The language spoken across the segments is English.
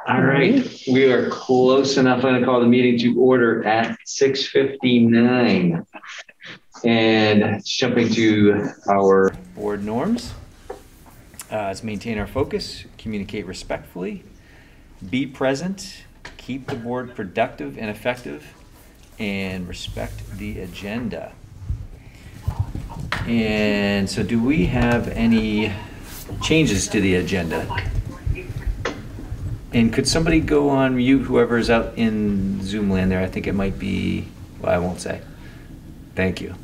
All right, we are close enough. I'm going to call the meeting to order at 6:59. And jumping to our board norms. Let's maintain our focus, communicate respectfully, be present, keep the board productive and effective, and respect the agenda. And so do we have any changes to the agenda? And could somebody go on mute, whoever's out in Zoom land there? I think it might be, well, I won't say. Thank you.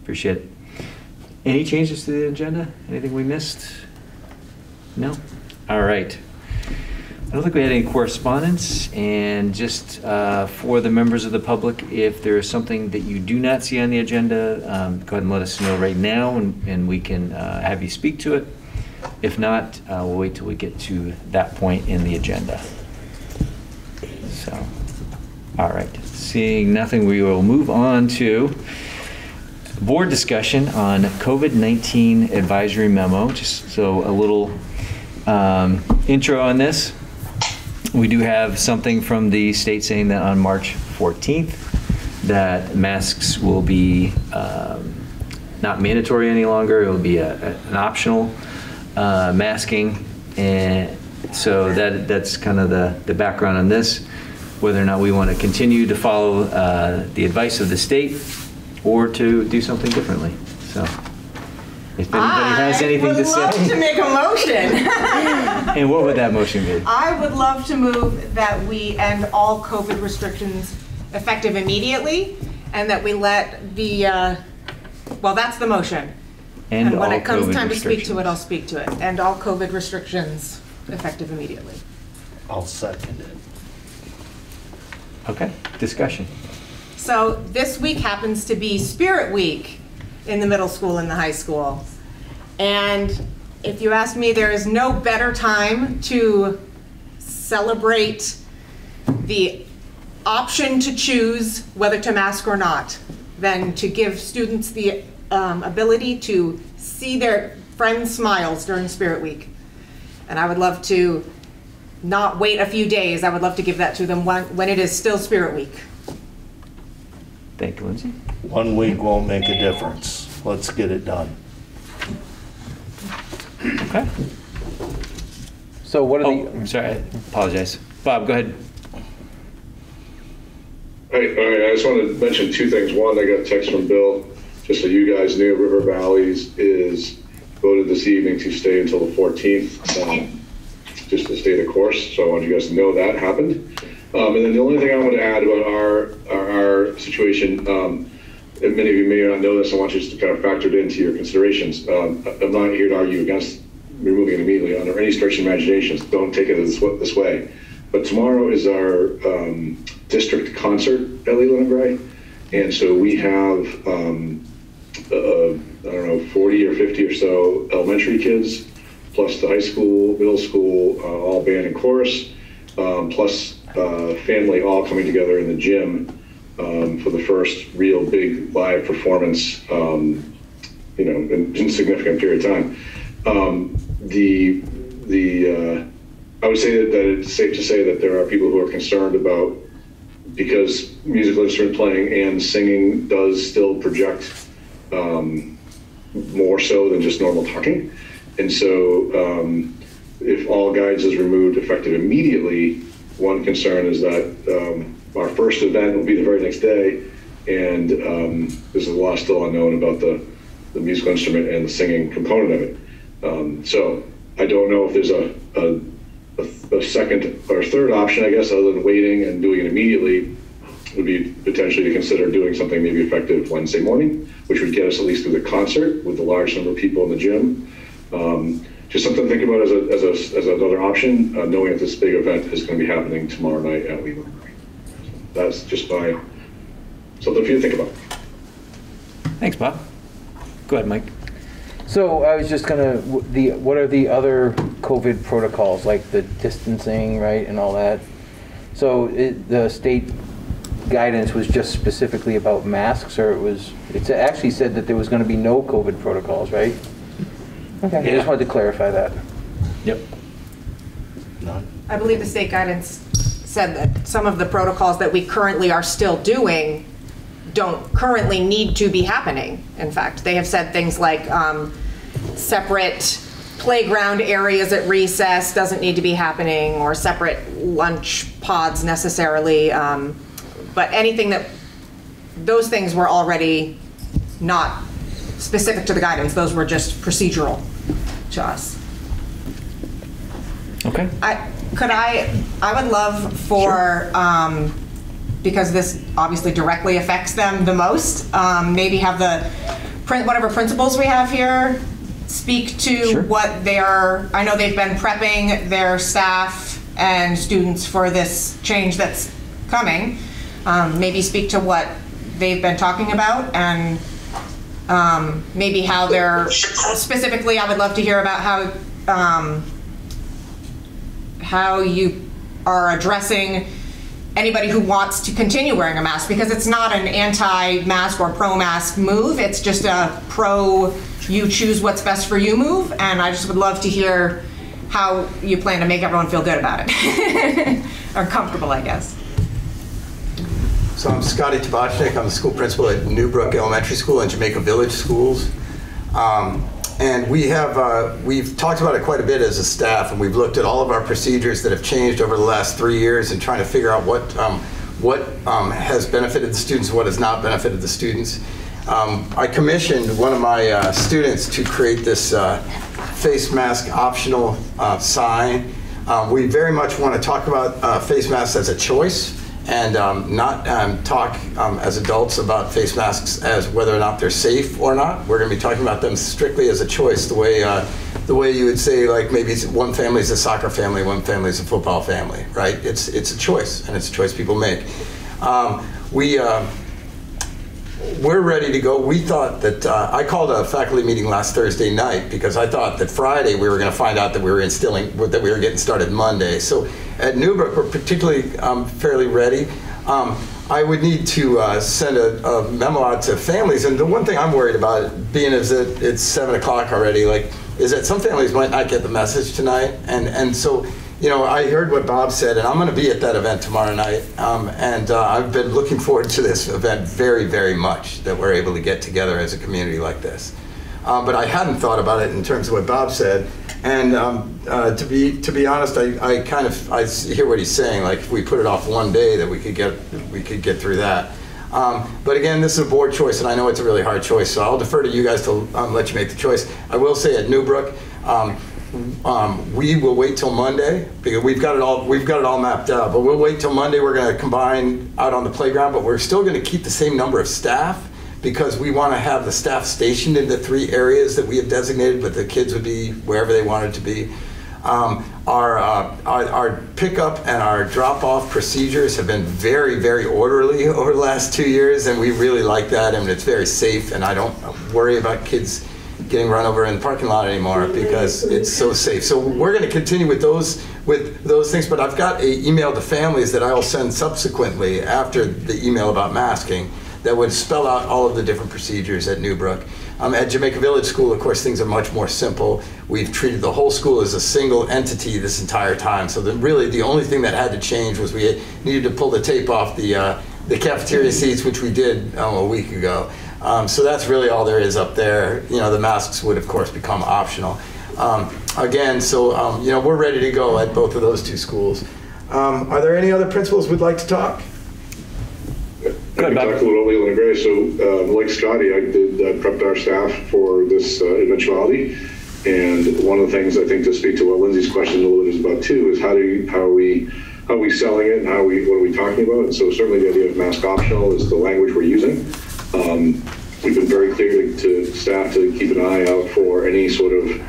Appreciate it. Any changes to the agenda? Anything we missed? No? All right. I don't think we had any correspondence. And just for the members of the public, if there is something that you do not see on the agenda, go ahead and let us know right now, and we can have you speak to it. If not, we'll wait till we get to that point in the agenda. So, all right. Seeing nothing, we will move on to board discussion on COVID-19 advisory memo. Just so a little intro on this. We do have something from the state saying that on March 14th that masks will be not mandatory any longer. It will be an optional masking, and so that's kind of the background on this, whether or not we want to continue to follow the advice of the state or to do something differently. So if anybody has anything to say. I would love to make a motion. And what would that motion be? I would love to move that we end all COVID restrictions effective immediately, and that we let the, well, that's the motion. And when it comes time to speak to it, I'll speak to it. And all COVID restrictions effective immediately. I'll second it. Okay, discussion. So this week happens to be Spirit Week in the middle school and the high school. And if you ask me, there is no better time to celebrate the option to choose whether to mask or not than to give students the ability to see their friends' smiles during Spirit Week. And I would love to not wait a few days. I would love to give that to them when it is still Spirit Week. Thank you, Lindsay. 1 week won't make a difference. Let's get it done. Okay. So what are I'm sorry, I apologize. Bob, go ahead. All right, I just wanted to mention two things. One, I got a text from Bill, just so you guys knew, River Valleys is voted this evening to stay until the 14th, just to stay the course. So I wanted you guys to know that happened. And then the only thing I want to add about our situation, and many of you may not know this, I want you to kind of factor it into your considerations. I'm not here to argue against removing it immediately under any stretch of imaginations. Don't take it this way. But tomorrow is our district concert at Leland and Gray. And so we have, I don't know, 40 or 50 or so elementary kids, plus the high school, middle school, all band and chorus, plus family all coming together in the gym for the first real big live performance, in a significant period of time. I would say that it's safe to say that there are people who are concerned about, because musical instrument playing and singing does still project more so than just normal talking. And so if all guidance is removed effective immediately, one concern is that our first event will be the very next day, and there's a lot still unknown about the musical instrument and the singing component of it. So I don't know if there's a second or third option, I guess, other than waiting and doing it immediately, would be potentially to consider doing something maybe effective Wednesday morning, which would get us at least through the concert with the large number of people in the gym. Just something to think about as another option, knowing that this big event is going to be happening tomorrow night at Leland. That's just something for you to think about. Thanks, Bob. Go ahead, Mike. So I was just gonna, what are the other COVID protocols, like the distancing, right, and all that? So the state guidance was just specifically about masks, or it actually said that there was gonna be no COVID protocols, right? Okay, I just wanted to clarify that. Yep. None. I believe the state guidance said that some of the protocols that we currently are still doing don't currently need to be happening. In fact, they have said things like separate playground areas at recess doesn't need to be happening, or separate lunch pods necessarily. But anything that, those things were already not specific to the guidance. Those were just procedural to us. Okay. I would love for, because this obviously directly affects them the most, maybe have whatever principals we have here speak to Sure. what they are. I know they've been prepping their staff and students for this change that's coming. Maybe speak to what they've been talking about, and maybe how they're, specifically I would love to hear about how you are addressing anybody who wants to continue wearing a mask, because it's not an anti-mask or pro-mask move. It's just a you choose what's best for you move. And I just would love to hear how you plan to make everyone feel good about it. Or comfortable, I guess. So I'm Scotty Tabachnik. I'm the school principal at Newbrook Elementary School and Jamaica Village Schools. And we've talked about it quite a bit as a staff, and we've looked at all of our procedures that have changed over the last 3 years and trying to figure out what has benefited the students and what has not benefited the students. I commissioned one of my students to create this face mask optional sign. We very much want to talk about face masks as a choice, and not talk as adults about face masks as whether or not they're safe or not. We're going to be talking about them strictly as a choice, the way you would say, like, maybe one family is a soccer family, one family is a football family, right? It's a choice, and it's a choice people make. We're ready to go. We thought that, I called a faculty meeting last Thursday night because I thought that Friday we were going to find out that we were getting started Monday. So at Newbrook, we're particularly fairly ready. I would need to send a memo out to families, and the one thing I'm worried about, being is that it's 7 o'clock already, is that some families might not get the message tonight, and so, you know, I heard what Bob said, and I'm going to be at that event tomorrow night, and I've been looking forward to this event very, very much, that we're able to get together as a community like this. But I hadn't thought about it in terms of what Bob said, and to be honest, I hear what he's saying. Like, if we put it off one day, that we could get through that. But again, this is a board choice, and I know it's a really hard choice, so I'll defer to you guys to let you make the choice. I will say at Newbrook, we will wait till Monday, because we've got it all mapped out, but we'll wait till Monday. We're going to combine out on the playground, but we're still going to keep the same number of staff, because we want to have the staff stationed in the 3 areas that we have designated, but the kids would be wherever they wanted to be. Our pickup and our drop-off procedures have been very, very orderly over the last 2 years, and we really like that, and it's very safe, and I don't worry about kids getting run over in the parking lot anymore, because it's so safe. So we're going to continue with those things, but I've got an email to families that I will send subsequently after the email about masking that would spell out all of the different procedures at Newbrook. At Jamaica Village School, of course, things are much more simple. We've treated the whole school as a single entity this entire time, so really the only thing that had to change was we needed to pull the tape off the cafeteria seats, which we did a week ago. So that's really all there is up there. You know, the masks would, of course, become optional. Again, so you know, we're ready to go at both of those 2 schools. Are there any other principals who'd like to talk? I can talk a little Leland and Gray. So, like Scotty, I prepped our staff for this eventuality. And one of the things I think, to speak to what Lindsay's question a little bit is about too, is how are we selling it, and what are we talking about? And so certainly the idea of mask optional is the language we're using. We've been very clear to staff to keep an eye out for any sort of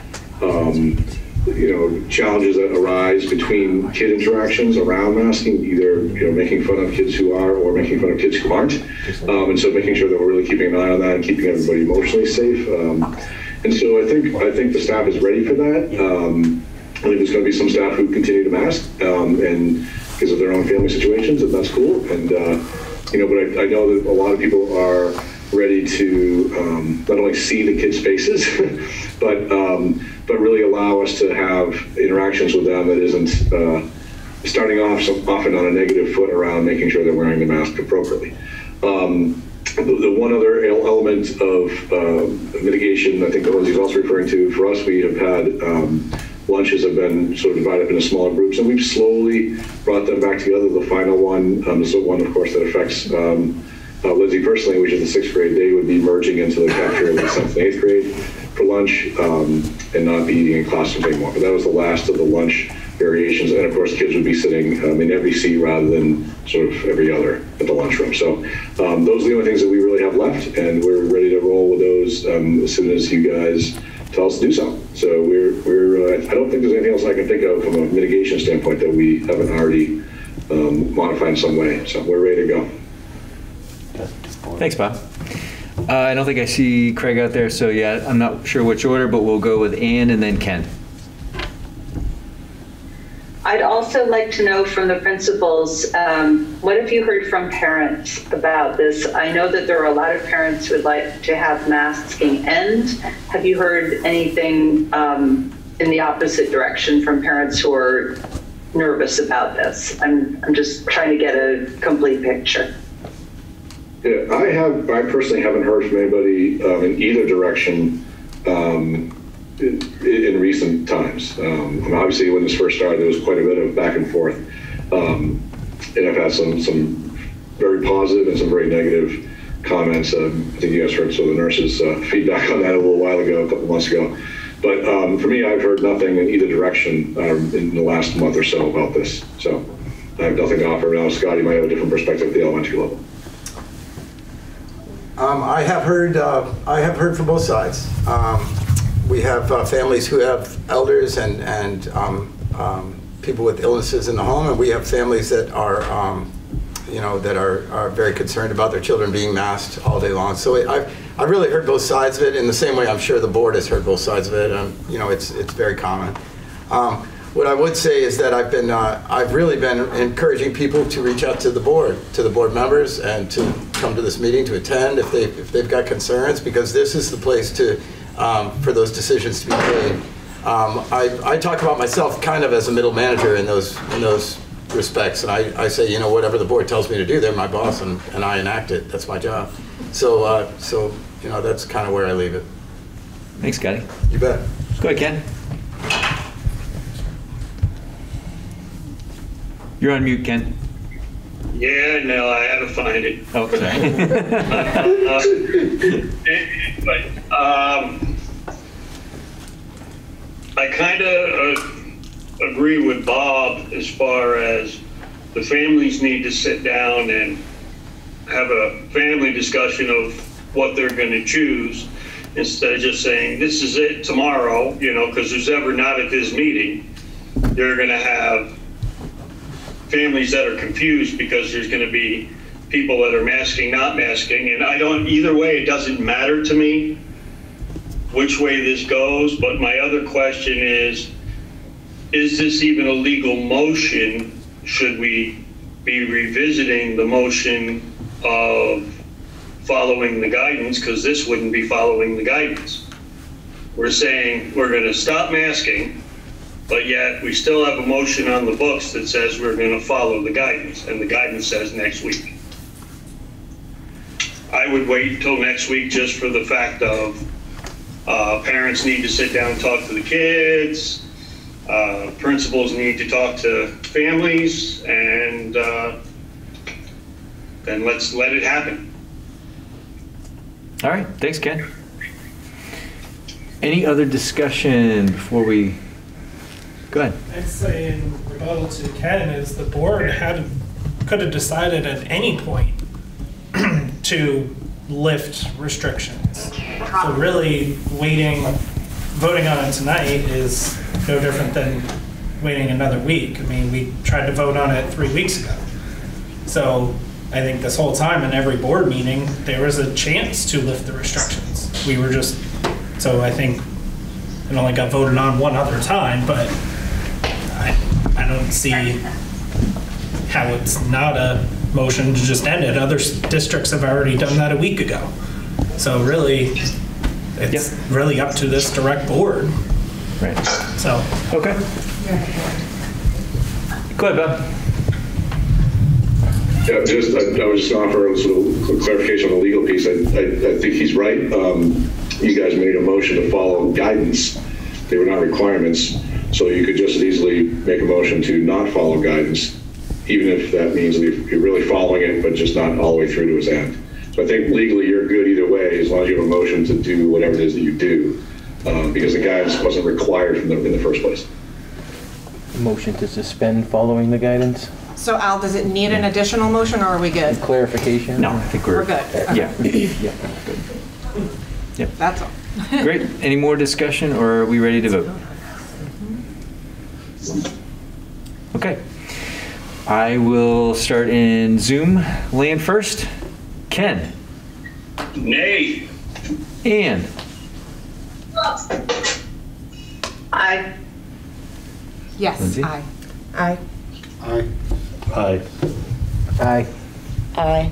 challenges that arise between kid interactions around masking, either making fun of kids who are or making fun of kids who aren't, and so making sure that we're really keeping an eye on that and keeping everybody emotionally safe. And so I think the staff is ready for that. I think there's going to be some staff who continue to mask and because of their own family situations, and that's cool. And but I know that a lot of people are ready to not only see the kids' faces, but but really allow us to have interactions with them that isn't starting off often on a negative foot around making sure they're wearing the mask appropriately. The one other element of mitigation, I think that Lindsay's also referring to, for us, we have had lunches have been sort of divided up into smaller groups, and we've slowly brought them back together. The final one is the one, of course, that affects Lindsay personally, which is the 6th grade. They would be merging into the cafeteria with the 7th and 8th grade for lunch and not be eating in classrooms anymore. But that was the last of the lunch variations, and of course kids would be sitting in every seat rather than sort of every other at the lunchroom. So those are the only things that we really have left, and we're ready to roll with those as soon as you guys tell us to do so. So we're I don't think there's anything else I can think of from a mitigation standpoint that we haven't already modified in some way. So we're ready to go. Thanks, Bob. I don't think I see Craig out there, so yeah, I'm not sure which order, but we'll go with Ann and then Ken. I'd also like to know from the principals, what have you heard from parents about this? I know that there are a lot of parents who would like to have masking end. Have you heard anything in the opposite direction from parents who are nervous about this? I'm just trying to get a complete picture. Yeah, I personally haven't heard from anybody in either direction in recent times. Obviously, when this first started, there was quite a bit of back and forth, and I've had some very positive and some very negative comments. I think you guys heard some of the nurses' feedback on that a little while ago, a couple months ago. But for me, I've heard nothing in either direction in the last month or so about this. So I have nothing to offer now. Scott, you might have a different perspective at the elementary level. I have heard from both sides. We have families who have elders and people with illnesses in the home, and we have families that are, that are very concerned about their children being masked all day long. So I've really heard both sides of it in the same way I'm sure the board has heard both sides of it. It's very common. What I would say is that I've really been encouraging people to reach out to the board members, and to come to this meeting, to attend if they've got concerns, because this is the place to for those decisions to be made. I talk about myself kind of as a middle manager in those respects, and I say, whatever the board tells me to do, they're my boss, and I enact it. That's my job. So that's kind of where I leave it. Thanks, Scotty. You bet. Go ahead, Ken. You're on mute, Ken. Yeah, no, I had to find it. Oh, sorry. But I kind of agree with Bob as far as the families need to sit down and have a family discussion of what they're going to choose, instead of just saying, this is it tomorrow, because who's ever not at this meeting, they're going to have families that are confused because there's going to be people that are masking, not masking, and either way, it doesn't matter to me which way this goes. But my other question is this even a legal motion? Should we be revisiting the motion of following the guidance? Because this wouldn't be following the guidance. We're saying we're going to stop masking, but yet we still have a motion on the books that says we're going to follow the guidance, and the guidance says next week. I would wait until next week just for the fact of parents need to sit down and talk to the kids, principals need to talk to families, and then let's let it happen. All right, thanks, Ken. Any other discussion before we... Go ahead. I'd say in rebuttal to Ken is the board could have decided at any point to lift restrictions. So really voting on it tonight is no different than waiting another week. I mean, we tried to vote on it 3 weeks ago. So I think this whole time in every board meeting, there was a chance to lift the restrictions. So I think it only got voted on one other time, but I don't see how it's not a motion to just end it. Other districts have already done that a week ago. So really, it's really up to this direct board Right. So, Okay. Go ahead, Bob. Yeah, I was just going to offer a little clarification on the legal piece. I think he's right. You guys made a motion to follow guidance. They were not requirements, so you could just as easily make a motion to not follow guidance, even if that means that you're really following it, but just not all the way through to its end. So I think legally you're good either way, as long as you have a motion to do whatever it is that you do, because the guidance wasn't required in the first place. Motion to suspend following the guidance? So Al, does it need an additional motion or are we good? Clarification? No, I think we're We're good. Okay. Yeah. Yeah. Good. Yep. That's all. Great. Any more discussion, or are we ready to vote? Okay. I will start in Zoom land first. Ken. Nay. Ann. Aye. Yes, Lindsay? aye. Aye. Aye. Aye. Aye.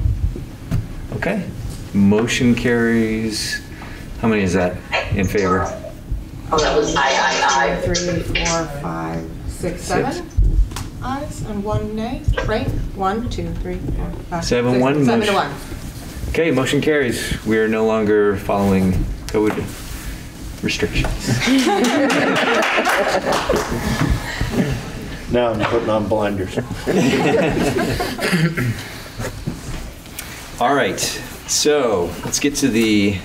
Okay. Motion carries. How many is that in favor? Oh, that was aye. 3, 4, 5, 6, 7 ayes and 1 nay, right? 1, 2, 3, 4, 5, 7, 6, 1, 7 to motion. 1. Okay, motion carries. We are no longer following COVID restrictions. Now I'm putting on blinders. All right, so let's get to the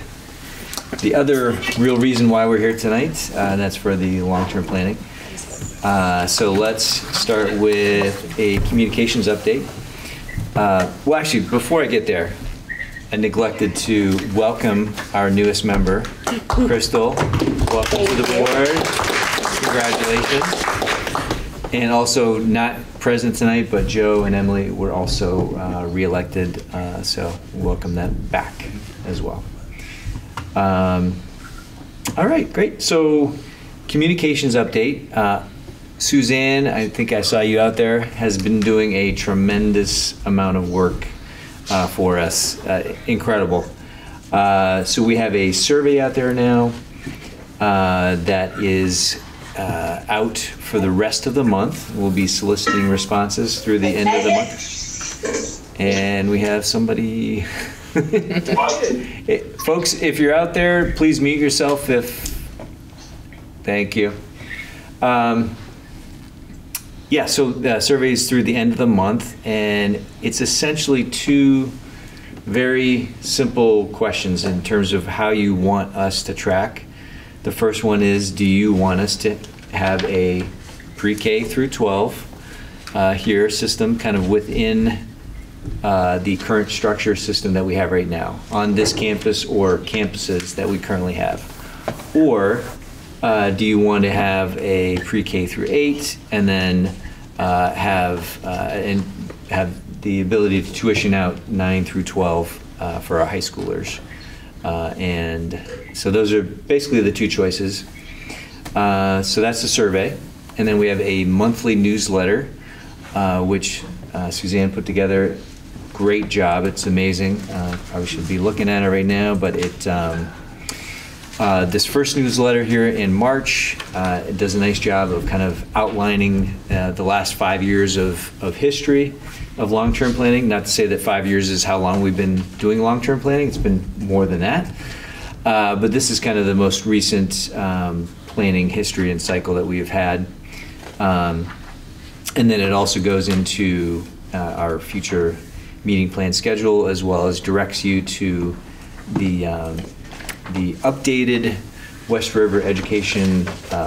other real reason why we're here tonight, and that's for the long-term planning. So let's start with a communications update. Well, actually, before I get there, I neglected to welcome our newest member, Crystal. Welcome to the board. Congratulations. And also not present tonight, but Joe and Emily were also re-elected, so welcome them back as well. All right, great. So communications update. Suzanne, I think I saw you out there, has been doing a tremendous amount of work for us. Incredible. So we have a survey out there now that is out for the rest of the month. We'll be soliciting responses through the end of the month. And we have somebody... Folks, if you're out there, please mute yourself Thank you. Yeah, so the survey is through the end of the month, and it's essentially 2 very simple questions in terms of how you want us to track. The first one is, do you want us to have a pre-K through 12 here system kind of within the current structure system that we have right now on this campus or campuses that we currently have? Or do you want to have a pre-K through 8 and then have the ability to tuition out 9 through 12 for our high schoolers? And so those are basically the 2 choices. So that's the survey. And then we have a monthly newsletter, which Suzanne put together. Great job. It's amazing. Probably should be looking at it right now, but this first newsletter here in March, it does a nice job of kind of outlining the last 5 years of history of long-term planning. Not to say that 5 years is how long we've been doing long-term planning. It's been more than that. But this is kind of the most recent planning history and cycle that we have had. And then it also goes into our future meeting plan schedule, as well as directs you to the updated West River Education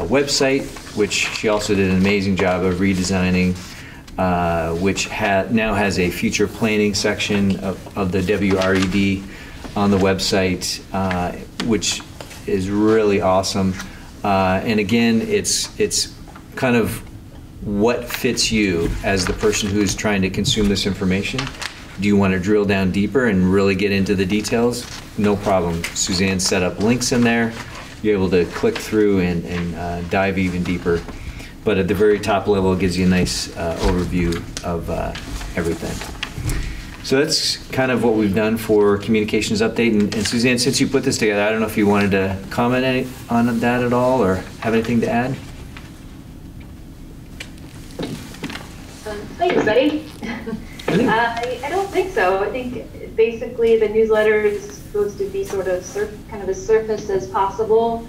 website, which she also did an amazing job of redesigning, which now has a future planning section of the WRED on the website, which is really awesome. And again, it's kind of what fits you as the person who's trying to consume this information. Do you want to drill down deeper and really get into the details? No problem. Suzanne set up links in there. You're able to click through and dive even deeper. But at the very top level, it gives you a nice overview of everything. So that's kind of what we've done for communications update. And Suzanne, since you put this together, I don't know if you wanted to comment on that at all or have anything to add? Thanks, Betty. I don't think so. I think basically the newsletter is supposed to be sort of kind of as surface as possible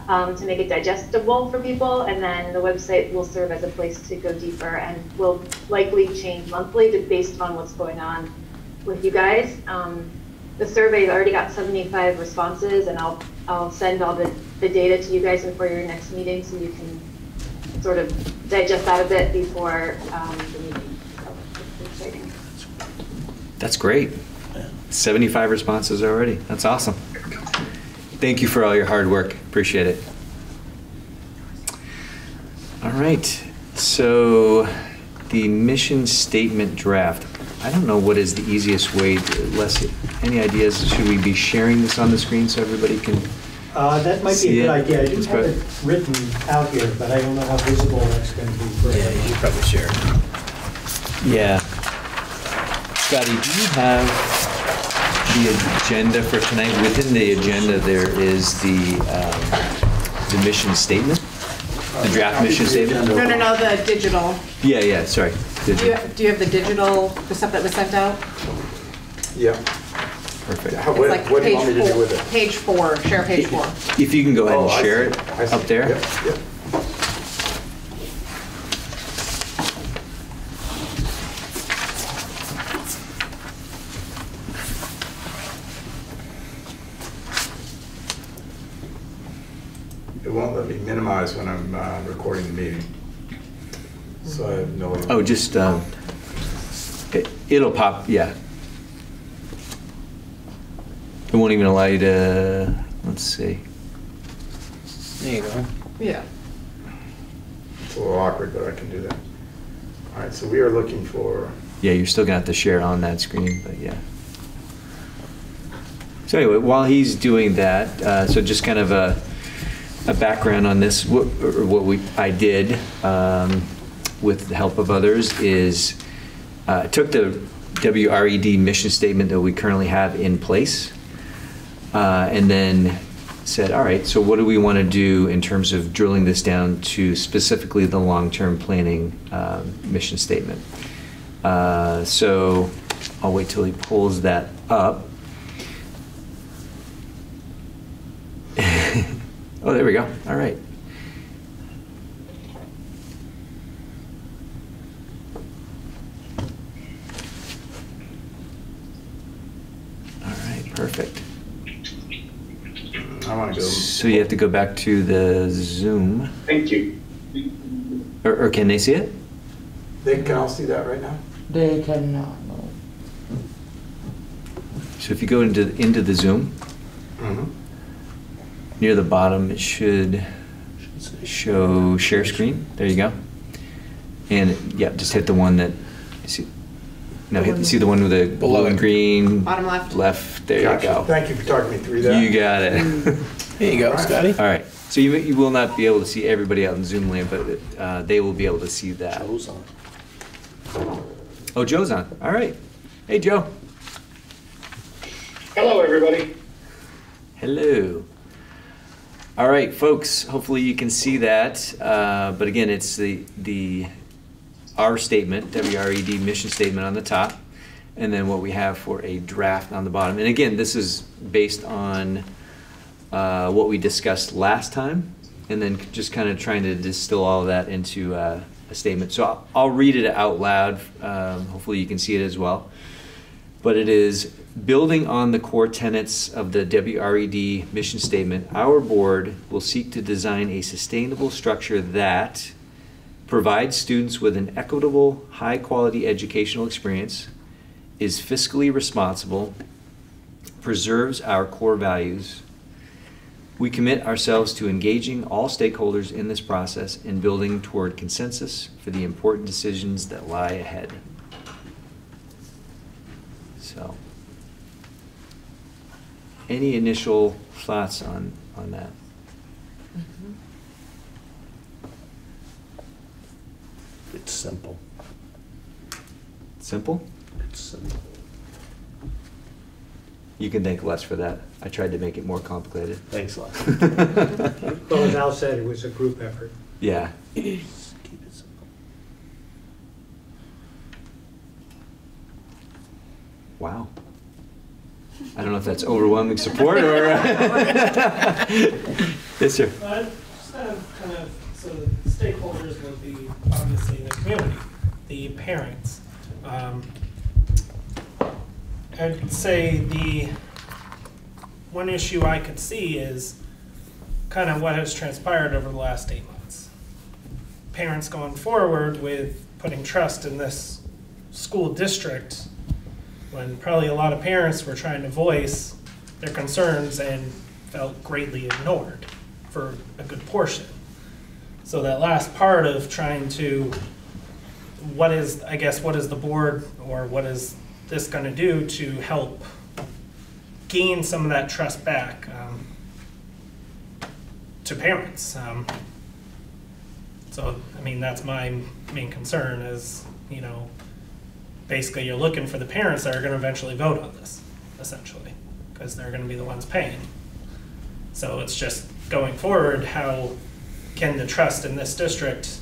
to make it digestible for people, and then the website will serve as a place to go deeper and will likely change monthly based on what's going on with you guys. The survey's already got 75 responses, and I'll send all the data to you guys before your next meeting so you can sort of digest that a bit before the meeting. So it's exciting. That's great. 75 responses already. That's awesome. Thank you for all your hard work. Appreciate it. All right. So the mission statement draft. I don't know what is the easiest way to, any ideas? Should we be sharing this on the screen so everybody can that might be a good idea. I do That's have good. it written out here, but I don't know how visible that's going to be for Yeah, you should probably share it. Yeah. Scotty, do you have the agenda for tonight? Within the agenda, there is the mission statement, the draft mission statement? No, the digital. Yeah, sorry. Do you have the digital, the stuff that was sent out? Yeah. Perfect. It's What like do you want me to page do with it? Page 4, share page 4. If you can go ahead and I share see. it I see. up there. Yep. It won't let me minimize when I'm recording the meeting. So I have no idea. Oh, just, it'll pop, yeah. It won't even allow you to, let's see. There you go. Yeah. It's a little awkward, but I can do that. All right, so we are looking for, Yeah, you're still gonna have to share on that screen, but yeah. So anyway, while he's doing that, so just kind of a background on this, what I did with the help of others is took the WRED mission statement that we currently have in place, and then said, all right, so what do we want to do in terms of drilling this down to specifically the long-term planning mission statement? So I'll wait till he pulls that up. Oh, there we go. All right. All right, perfect. I want to go. So you have to go back to the Zoom. Thank you. Or can they see it? They can all see that right now? They cannot, no. So if you go into the Zoom, Mm-hmm. near the bottom, it should show share screen. There you go. And yeah, just hit the one that, see the one with the blue and green? Bottom left. Left, there Gotcha. you go. Thank you for talking me through that. You got it. There you go, Scotty. All right, so you will not be able to see everybody out in Zoom land, but they will be able to see that. Joe's on. Oh, Joe's on. All right. Hey, Joe. Hello, everybody. Hello. All right, folks, hopefully you can see that. But again, it's our statement, WRED mission statement on the top, and then what we have for a draft on the bottom. And again, this is based on what we discussed last time, and then just kind of trying to distill all of that into a statement. So I'll read it out loud. Hopefully you can see it as well. But it is, building on the core tenets of the WRED mission statement, our board will seek to design a sustainable structure that provides students with an equitable, high-quality educational experience, is fiscally responsible, preserves our core values. We commit ourselves to engaging all stakeholders in this process and building toward consensus for the important decisions that lie ahead. So, any initial thoughts on that? It's simple. Simple? It's simple. You can thank Les for that. I tried to make it more complicated. Thanks, Les. Well, as Al said, it was a group effort. Yeah. Just keep it simple. Wow. I don't know if that's overwhelming support or. Yes, sir. I just have so the stakeholders would be obviously the community, the parents. I'd say the one issue I could see is kind of what has transpired over the last 8 months. Parents going forward with putting trust in this school district when probably a lot of parents were trying to voice their concerns and felt greatly ignored for a good portion. So that last part of trying to, what is the board or what is this going to do to help gain some of that trust back to parents? So, I mean, that's my main concern is, you know, basically you're looking for the parents that are going to eventually vote on this, essentially, because they're going to be the ones paying. So it's just going forward, how can the trust in this district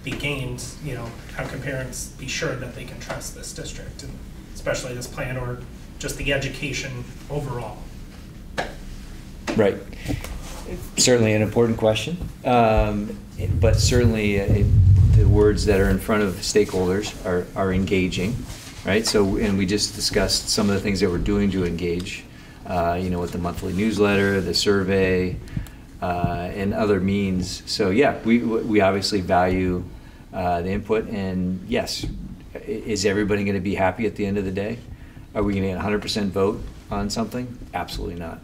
be gained? You know, how can parents be sure that they can trust this district, and especially this plan, or just the education overall? Right. Certainly an important question, but certainly the words that are in front of stakeholders are engaging, right? So, and we just discussed some of the things that we're doing to engage, you know, with the monthly newsletter, the survey, and other means. So yeah, we obviously value the input, and yes, is everybody going to be happy at the end of the day? Are we going to get 100% vote on something? Absolutely not.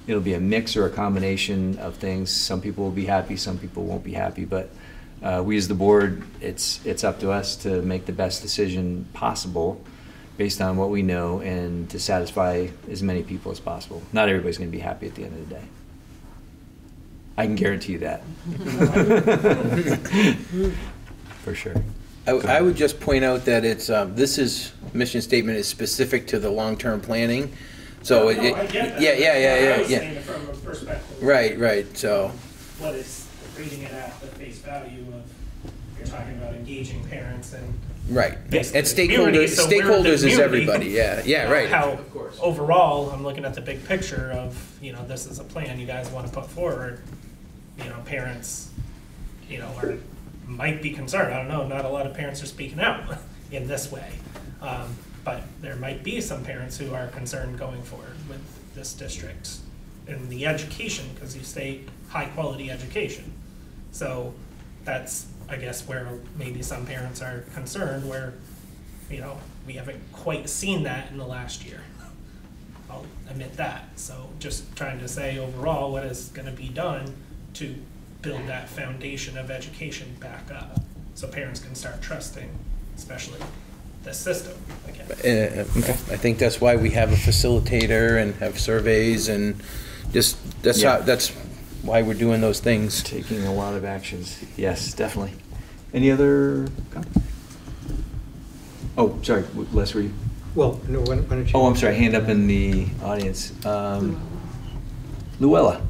It'll be a mix or a combination of things. Some people will be happy, some people won't be happy, but we as the board, it's up to us to make the best decision possible based on what we know and to satisfy as many people as possible. Not everybody's going to be happy at the end of the day. I can guarantee you that. For sure. I would just point out that it's this mission statement is specific to the long-term planning. So I get that. I was saying it from a perspective. Right. So What is reading it at the face value of, you're talking about engaging parents and right. And basically the stakeholders community, so we're the stakeholders is community. everybody. Yeah, right. How Of course. overall, I'm looking at the big picture of, you know, this is a plan you guys want to put forward. You know, parents, you know, might be concerned. I don't know. Not a lot of parents are speaking out in this way. But there might be some parents who are concerned going forward with this district and the education, because you state high quality education. So that's, I guess, where maybe some parents are concerned, where, you know, we haven't quite seen that in the last year. I'll admit that. So just trying to say overall what is going to be done to build that foundation of education back up so parents can start trusting, especially the system again. Okay. I think that's why we have a facilitator and have surveys, and just that's why we're doing those things. Taking a lot of actions. Yes, definitely. Any other comments? Oh, sorry, Les, were you? Well, no, why don't you? Oh, I'm sorry, hand up in the audience. Luella.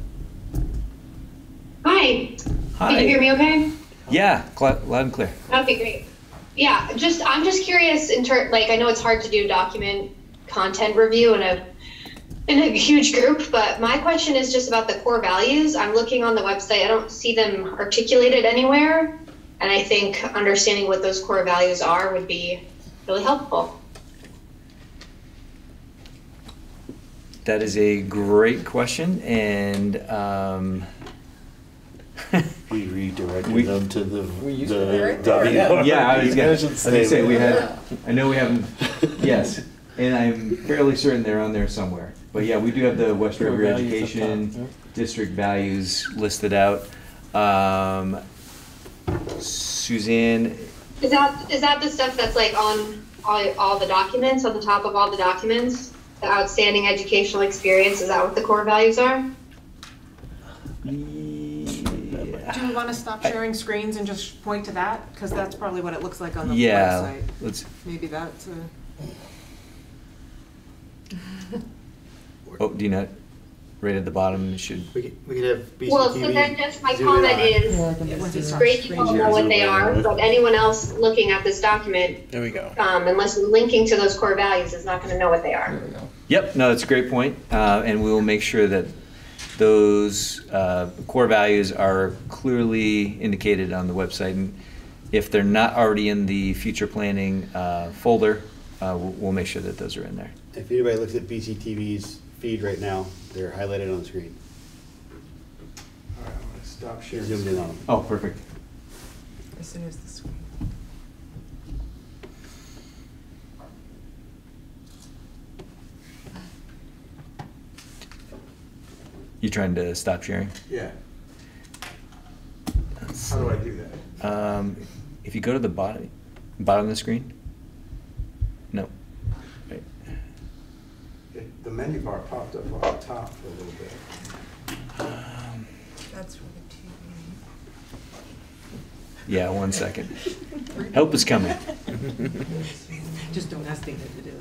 Hi. Hi. Can you hear me okay? Yeah, loud and clear. Okay, great. Yeah, I'm just curious like, I know it's hard to do document content review in a huge group, but my question is just about the core values. I'm looking on the website, I don't see them articulated anywhere, and I think understanding what those core values are would be really helpful. That is a great question, and We redirected them to the there. yeah, I was gonna say we had. had. I know we have them. Yes, and I'm fairly certain they're on there somewhere. But yeah, we do have the West River Education district values listed out. Suzanne. Is that the stuff that's like on all the documents, on the top of all the documents? The outstanding educational experience, is that what the core values are? Do we want to stop sharing screens and just point to that? Because that's probably what it looks like on the Yeah, website. Maybe that's Oh, do you not? Right at the bottom, it should. We could have BCTV. Well, so then just my zoom in comment on it. is, it's great you all know what they are, but anyone else looking at this document, There we go. unless you're linking to those core values, is not gonna know what they are. Yep, no, that's a great point. And we will make sure that those core values are clearly indicated on the website. And if they're not already in the future planning folder, we'll make sure that those are in there. If anybody looks at BCTV's feed right now, they're highlighted on the screen. All right, I'm gonna stop sharing. Zoomed in on them. Oh, perfect. As soon as the screen. You trying to stop sharing? Yeah. How do I do that? If you go to the bottom of the screen. No. Right. The menu bar popped up on the top for a little bit. That's for the TV. Yeah, 1 second. Help is coming. Just don't ask David to do it.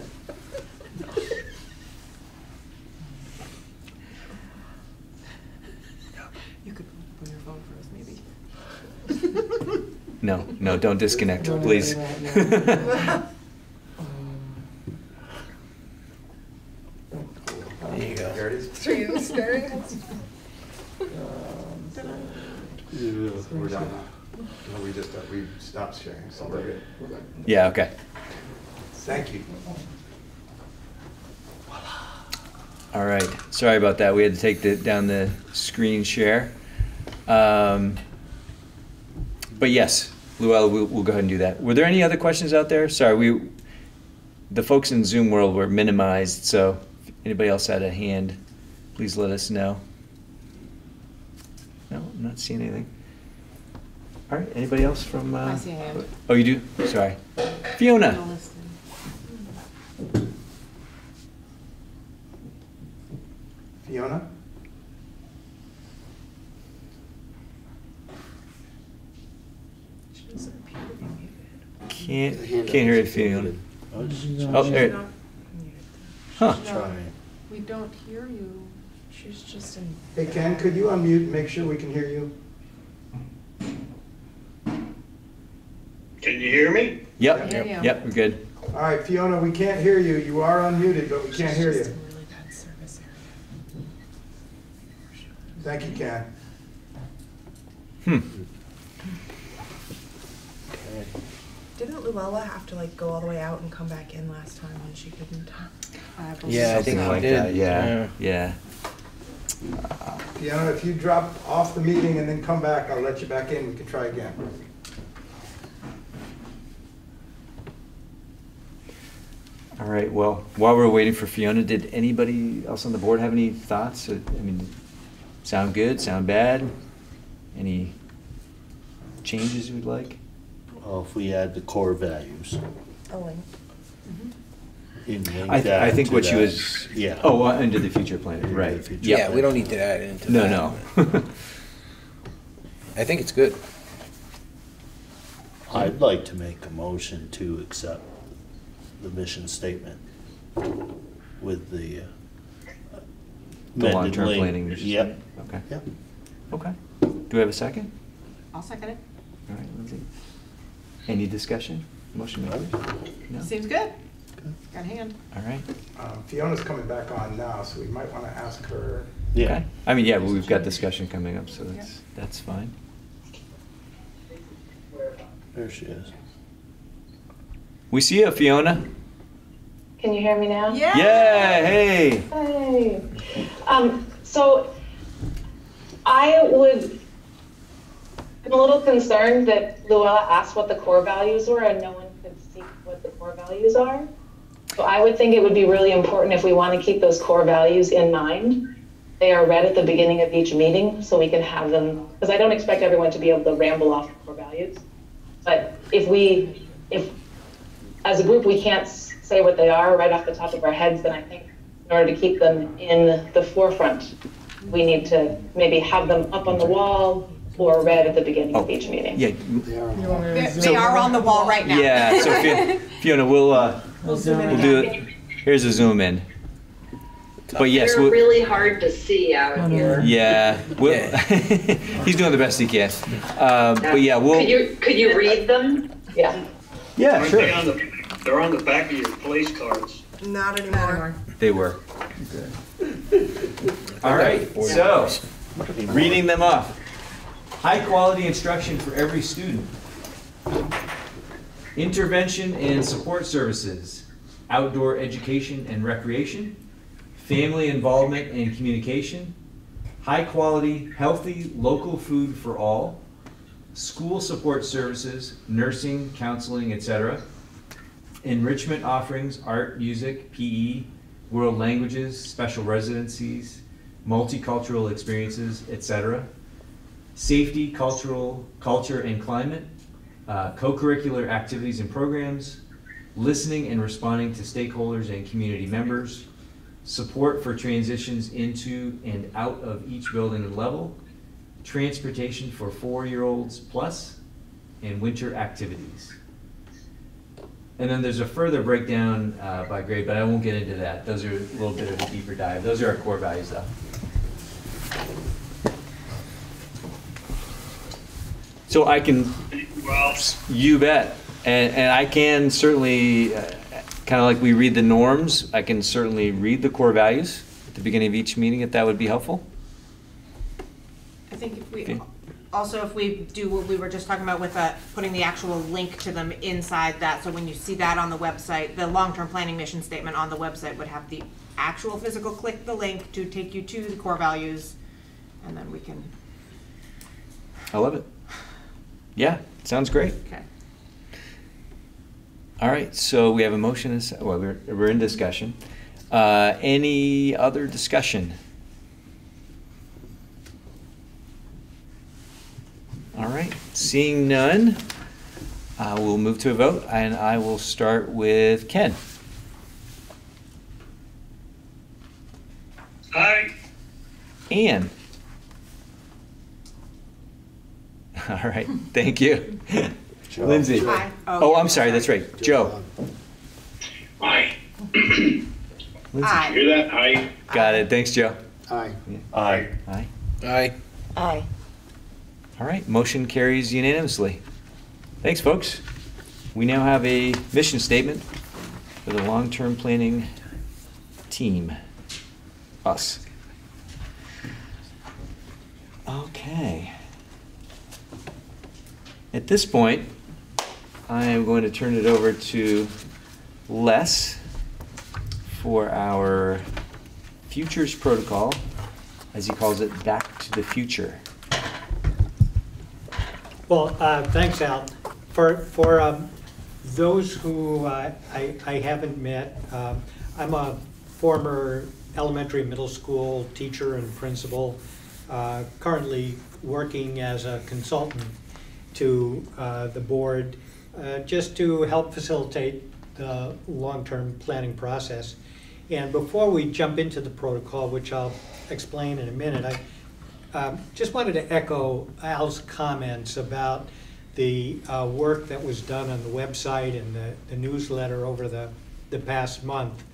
You could put your phone for us, maybe. No, don't disconnect, please. There you go. There it is. Are you staring at? We're done now. No, we stopped sharing, so we're good. Yeah, okay. Thank you. All right, sorry about that. We had to take down the screen share. But yes, Luella, we'll go ahead and do that. Were there any other questions out there? Sorry, the folks in Zoom world were minimized, so if anybody else had a hand, please let us know. No, I'm not seeing anything. All right, anybody else from? I see a hand. Oh, you do? Sorry. Fiona. Fiona? Can't hear you, Fiona. Oh, there. Huh. We don't hear you. She's just in. Hey, Ken, could you unmute and make sure we can hear you? Can you hear me? Yep, hear you. yep, we're good. All right, Fiona, we can't hear you. You are unmuted, but we can't hear you. Really bad service area. Thank you, Ken. Didn't Luella have to like go all the way out and come back in last time when she couldn't? Yeah, I think Something like we did. that, yeah. Fiona, if you drop off the meeting and then come back, I'll let you back in. We can try again. All right, well, while we're waiting for Fiona, did anybody else on the board have any thoughts? I mean, sound good, sound bad? Any changes you would like? Well, if we add the core values. A link. I think what she was, Yeah. oh, under the future plan, right. future Yep. Yeah, we don't need to add it into No, that. no. I think it's good. I'd like to make a motion to accept the mission statement with the The long-term link. planning. mission Yep. statement? Okay. Yep. Okay. Do we have a second? I'll second it. All right, Lindsay. Any discussion? Motion makers? No? Seems good. Got a hand. All right. Fiona's coming back on now, so we might want to ask her. Yeah. Okay. I mean, yeah, but we've got discussion coming up, so that's fine. There she is. We see you, Fiona. Can you hear me now? Yeah. Yeah, hey. Hey. So I'm a little concerned that Luella asked what the core values were and no one could see what the core values are. So I would think it would be really important if we want to keep those core values in mind. They are read at the beginning of each meeting so we can have them, because I don't expect everyone to be able to ramble off the core values. But if as a group we can't say what they are right off the top of our heads, then I think in order to keep them in the forefront, we need to maybe have them up on the wall or read at the beginning of each meeting. Yeah. They are on the wall right now. Yeah, so Fiona, we'll zoom in do it. Here's a zoom in. But yes, They're really hard to see out here. yeah, he's doing the best he can. But yeah, Could you read them? Yeah. Yeah, Aren't sure. They're on the back of your place cards. Not anymore. They were. All right, so reading them off. High quality instruction for every student. Intervention and support services. Outdoor education and recreation. Family involvement and communication. High quality, healthy, local food for all. School support services, nursing, counseling, etc. Enrichment offerings, art, music, PE, world languages, special residencies, multicultural experiences, etc. Safety, culture and climate, co-curricular activities and programs, listening and responding to stakeholders and community members, support for transitions into and out of each building and level, transportation for 4-year-olds plus, and winter activities. And then there's a further breakdown by grade, but I won't get into that. Those are a little bit of a deeper dive. Those are our core values though. So I can, you bet. And I can certainly, kind of like we read the norms, I can certainly read the core values at the beginning of each meeting if that would be helpful. I think if we, also if we do what we were just talking about with putting the actual link to them inside that, so when you see that on the website, the long-term planning mission statement on the website would have the actual physical click the link to take you to the core values, and then we can. I love it. Yeah, sounds great. Okay. All right, so we have a motion, well, we're in discussion. Any other discussion? All right, seeing none, we'll move to a vote, and I will start with Ken. Aye. Ann. All right, thank you. Lindsay. Aye. Oh, I'm sorry, that's right. Joe. Aye. Lindsay. Aye. Hear that? Aye. Got it, thanks, Joe. Aye. Aye. Aye. Aye. Aye. All right, motion carries unanimously. Thanks, folks. We now have a mission statement for the long-term planning team, us. Okay. At this point, I am going to turn it over to Les for our futures protocol, as he calls it, Back to the Future. Well, thanks, Al. For those who I haven't met, I'm a former elementary, middle school teacher and principal, currently working as a consultant to the board, just to help facilitate the long-term planning process. And before we jump into the protocol, which I'll explain in a minute, I just wanted to echo Al's comments about the work that was done on the website and the newsletter over the past month.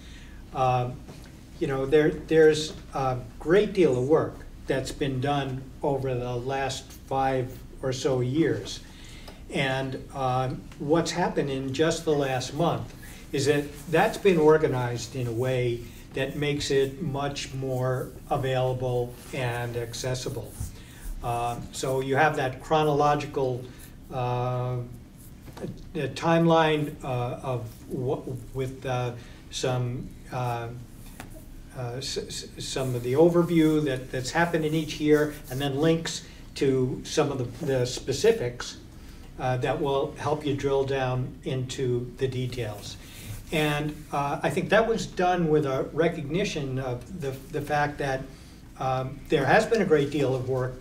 You know, there's a great deal of work that's been done over the last 5 or so years. And what's happened in just the last month is that that's been organized in a way that makes it much more available and accessible. So you have that chronological timeline with some of the overview that's happened in each year, and then links to some of the specifics that will help you drill down into the details. And I think that was done with a recognition of the fact that there has been a great deal of work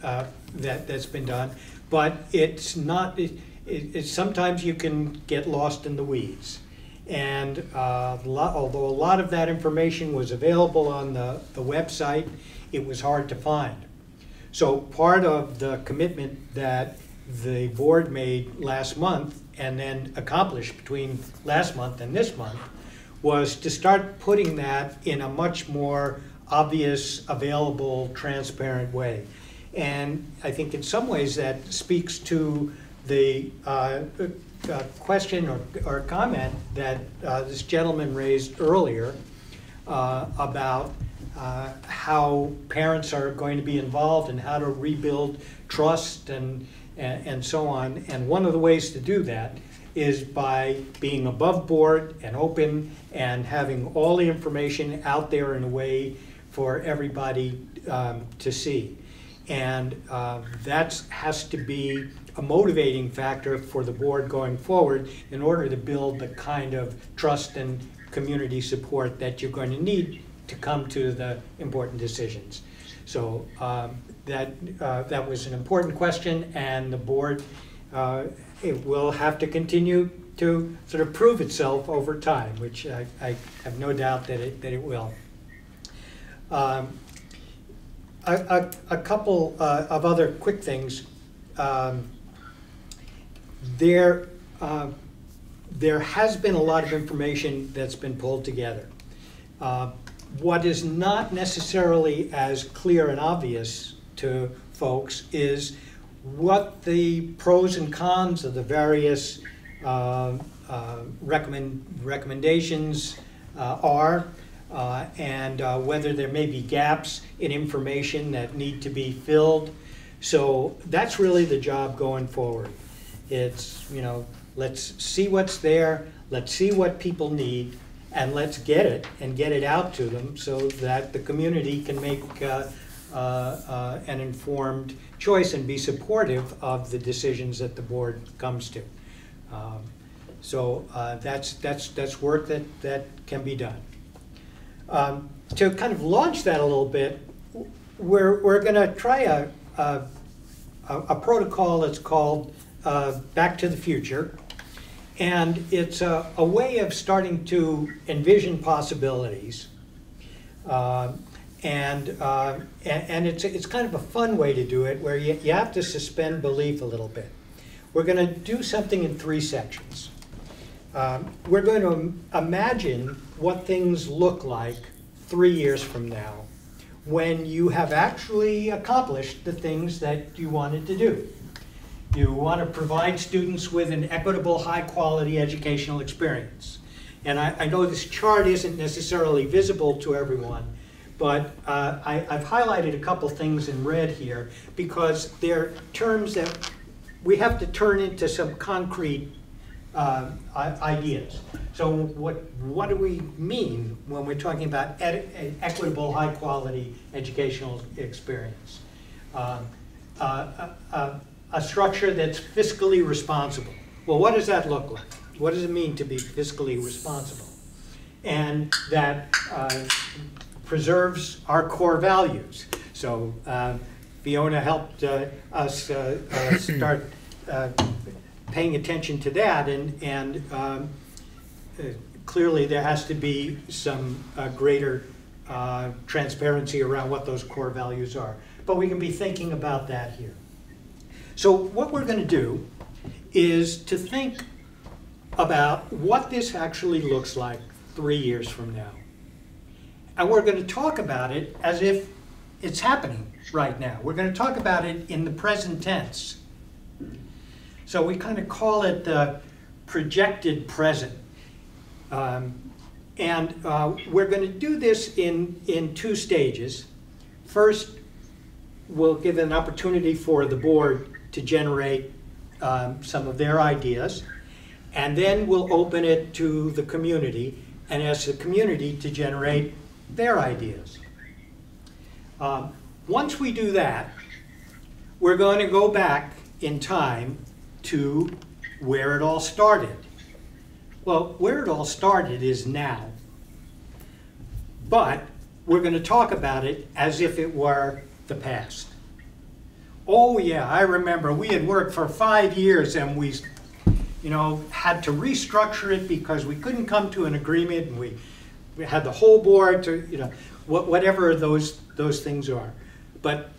that's been done, but it's not, sometimes you can get lost in the weeds. And although a lot of that information was available on the website, it was hard to find. So part of the commitment that the board made last month and then accomplished between last month and this month was to start putting that in a much more obvious, available, transparent way. And I think in some ways that speaks to the question or comment that this gentleman raised earlier about how parents are going to be involved and how to rebuild trust and so on. And one of the ways to do that is by being above board and open and having all the information out there in a way for everybody to see. And that has to be a motivating factor for the board going forward in order to build the kind of trust and community support that you're going to need to come to the important decisions. So that was an important question, and the board it will have to continue to sort of prove itself over time, which I have no doubt that it will. A couple of other quick things. There has been a lot of information that's been pulled together. What is not necessarily as clear and obvious to folks is what the pros and cons of the various recommendations are, and whether there may be gaps in information that need to be filled. So that's really the job going forward. It's, you know, let's see what's there, let's see what people need, and let's get it and get it out to them so that the community can make an informed choice and be supportive of the decisions that the board comes to. So that's work that can be done. To kind of launch that a little bit, we're going to try a protocol that's called Back to the Future. And it's a way of starting to envision possibilities. And it's kind of a fun way to do it, where you have to suspend belief a little bit. We're going to do something in 3 sections. We're going to imagine what things look like 3 years from now, when you have actually accomplished the things that you wanted to do. You want to provide students with an equitable, high-quality educational experience. And I know this chart isn't necessarily visible to everyone, but I've highlighted a couple things in red here because they're terms that we have to turn into some concrete ideas. So what do we mean when we're talking about an equitable, high-quality educational experience? A structure that's fiscally responsible. Well, what does that look like? What does it mean to be fiscally responsible? And that preserves our core values. So Fiona helped us start paying attention to that, and clearly there has to be some greater transparency around what those core values are. But we can be thinking about that here. So what we're going to do is to think about what this actually looks like 3 years from now. And we're going to talk about it as if it's happening right now. We're going to talk about it in the present tense. So we kind of call it the projected present. And we're going to do this in 2 stages. First, we'll give an opportunity for the board to generate some of their ideas, and then we'll open it to the community and ask the community to generate their ideas. Once we do that, we're going to go back in time to where it all started. Well, where it all started is now, but we're going to talk about it as if it were the past. Oh yeah, I remember we had worked for 5 years and we, had to restructure it because we couldn't come to an agreement, and we had the whole board to, whatever those things are. But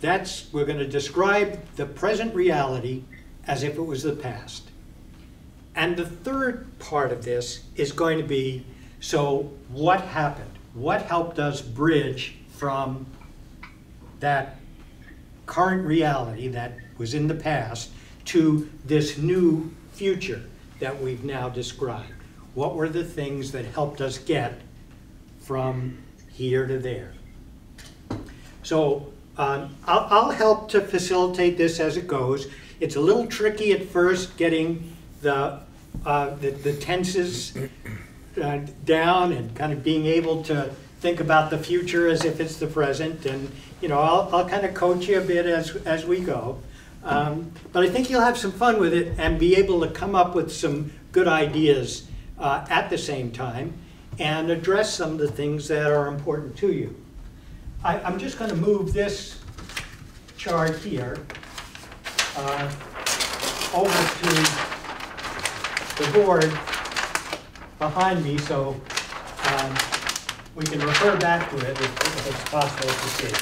we're going to describe the present reality as if it was the past. And the third part of this is going to be So what happened? What helped us bridge from that current reality that was in the past to this new future that we've now described? What were the things that helped us get from here to there? So I'll help to facilitate this as it goes. It's a little tricky at first getting the tenses down and kind of being able to think about the future as if it's the present. And I'll kind of coach you a bit as we go. But I think you'll have some fun with it and be able to come up with some good ideas at the same time and address some of the things that are important to you. I'm just going to move this chart here over to the board behind me so we can refer back to it if it's possible to see.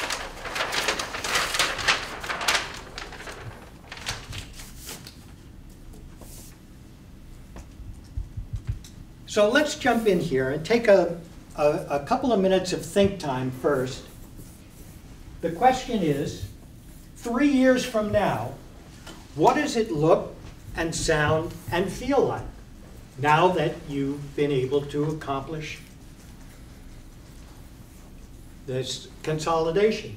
So let's jump in here and take a couple of minutes of think time first. The question is, 3 years from now, what does it look and sound and feel like now that you've been able to accomplish this consolidation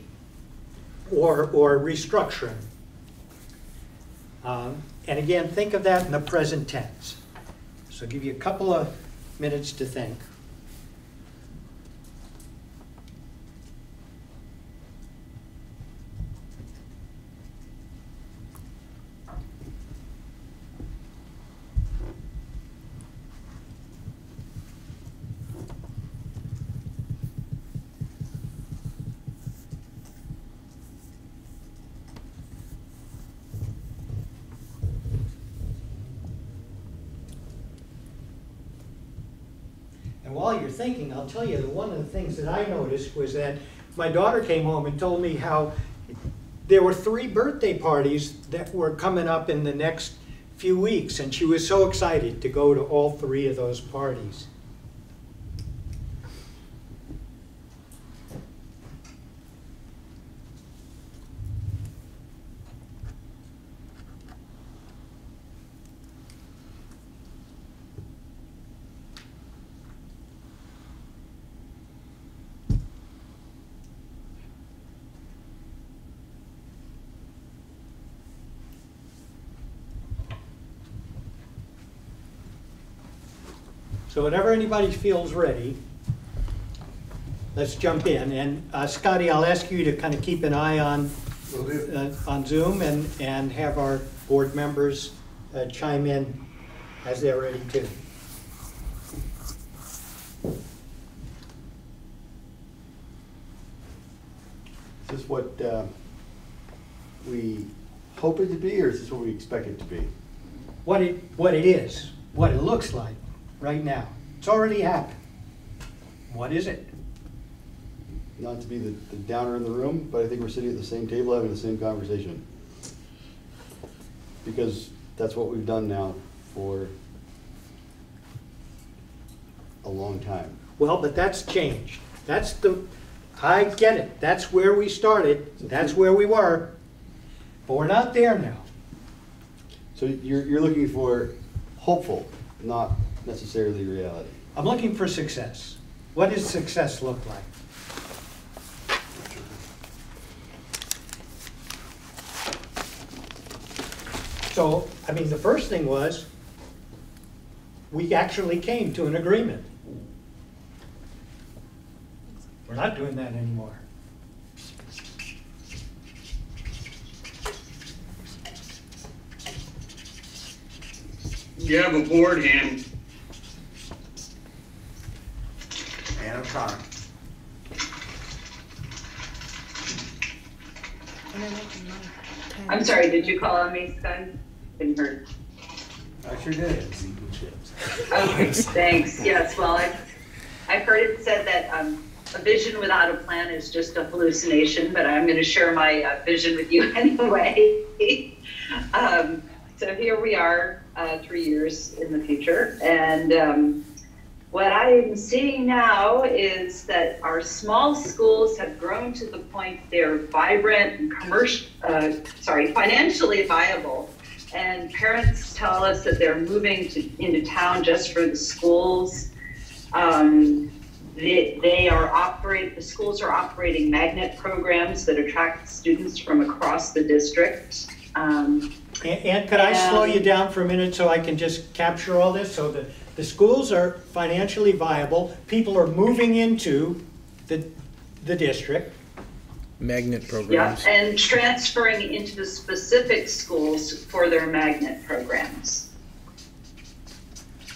or restructuring? And again, think of that in the present tense. So I'll give you a couple of minutes to think. And while you're thinking, I'll tell you that one of the things that I noticed was that my daughter came home and told me how there were 3 birthday parties that were coming up in the next few weeks, and she was so excited to go to all 3 of those parties. So whenever anybody feels ready, let's jump in. And Scotty, I'll ask you to kind of keep an eye on Zoom and have our board members chime in as they're ready too. Is this what we hope it to be, or is this what we expect it to be? What it is, what it looks like right now. It's already happened. What is it? Not to be the downer in the room, but I think we're sitting at the same table having the same conversation. Because that's what we've done now for a long time. Well, but that's changed. I get it. That's where we started. That's where we were. But we're not there now. So you're looking for hopeful, not necessarily reality. I'm looking for success. What does success look like? So, I mean, the first thing was we actually came to an agreement. We're not doing that anymore. You have a board hand. And a time. I'm sorry, did you call on me, Scott? Didn't hear. I sure did. Okay, thanks. Yes, well, I've heard it said that a vision without a plan is just a hallucination, but I'm going to share my vision with you anyway. So here we are, 3 years in the future, and What I am seeing now is that our small schools have grown to the point they're vibrant and financially viable. And parents tell us that they're moving into town just for the schools. The schools are operating magnet programs that attract students from across the district. And could I slow you down for a minute so I can just capture all this? So the schools are financially viable, people are moving into the district. Magnet programs. Yeah, and transferring into the specific schools for their magnet programs.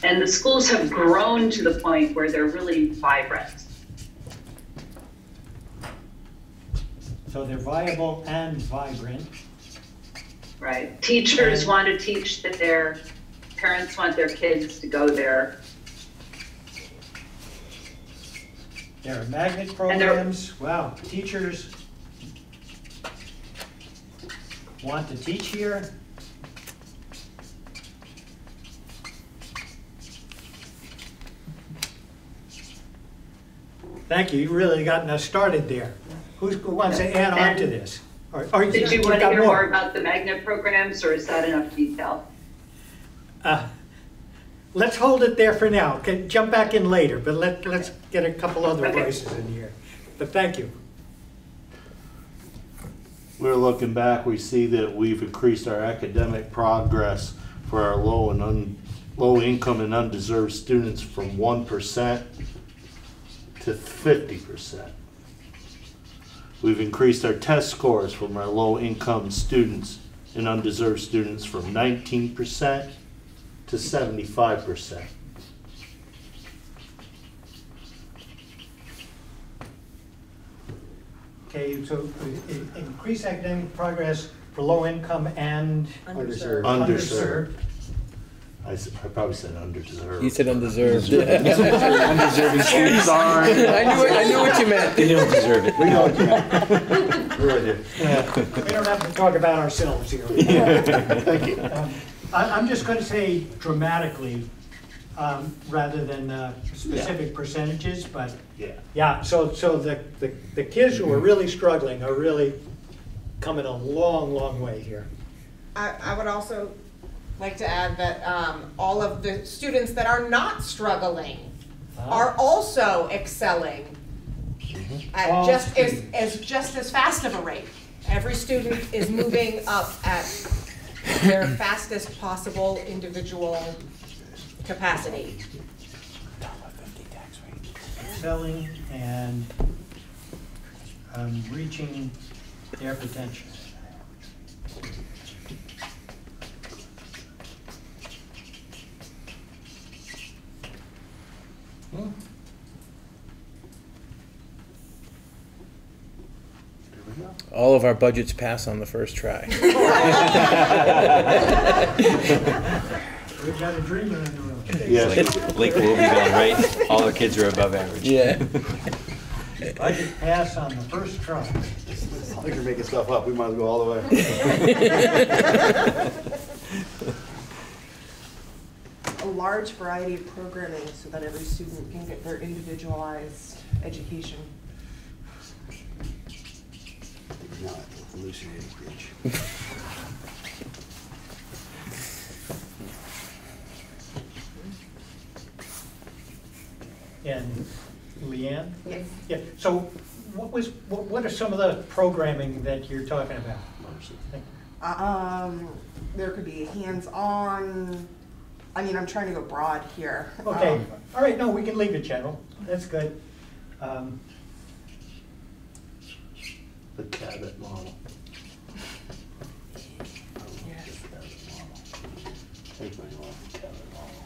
And the schools have grown to the point where they're really vibrant. So they're viable and vibrant. Right. Teachers want to teach that their parents want their kids to go there. There are magnet programs. Wow, teachers want to teach here. Thank you. You really gotten us started there. Who wants to add on to this? Did you want to hear more about the magnet programs, or is that enough detail? Let's hold it there for now. Can jump back in later, but let's get a couple other voices in here. But thank you. We're looking back, we see that we've increased our academic progress for our low income and undeserved students from 1% to 50%. We've increased our test scores from our low income students and undeserved students from 19% to 75%. Okay, so increase academic progress for low income and Underserved. I probably said undeserved. You said undeserved. Undeserving students are. I knew what you meant. They don't deserve it. We know what you meant. We're right here. We don't have to talk about ourselves here. Thank you. I'm just going to say dramatically, rather than specific percentages, but yeah. So the kids who are really struggling are really coming a long way here. I would also like to add that all of the students that are not struggling are also excelling at just as fast of a rate. Every student is moving up at their fastest possible individual capacity. Excelling and reaching their potential. All of our budgets pass on the first try. We've got a dreamer in the room. Yes. Lake will be gone, right? All our kids are above average. Yeah. Budget pass on the first try. I think you're making stuff up. We might as well go all the way. A large variety of programming so that every student can get their individualized education. Not hallucinating preach. And Leanne? Yes. Yeah. So what are some of the programming that you're talking about? There could be hands-on. I mean, I'm trying to go broad here. Okay. All right. No, we can leave it general. That's good. The Cabot model. Everybody loves the Cabot model.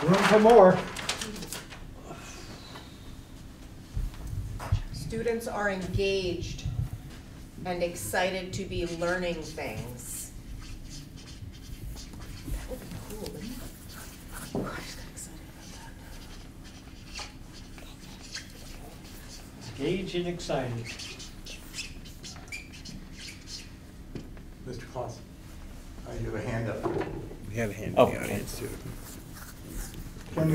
Room for more. Students are engaged and excited to be learning things. That would be cool, wouldn't it? Oh, I just got excited about Engaged and excited. Mr. Claus, you have a hand up. We have a hand Oh, in the audience too. We're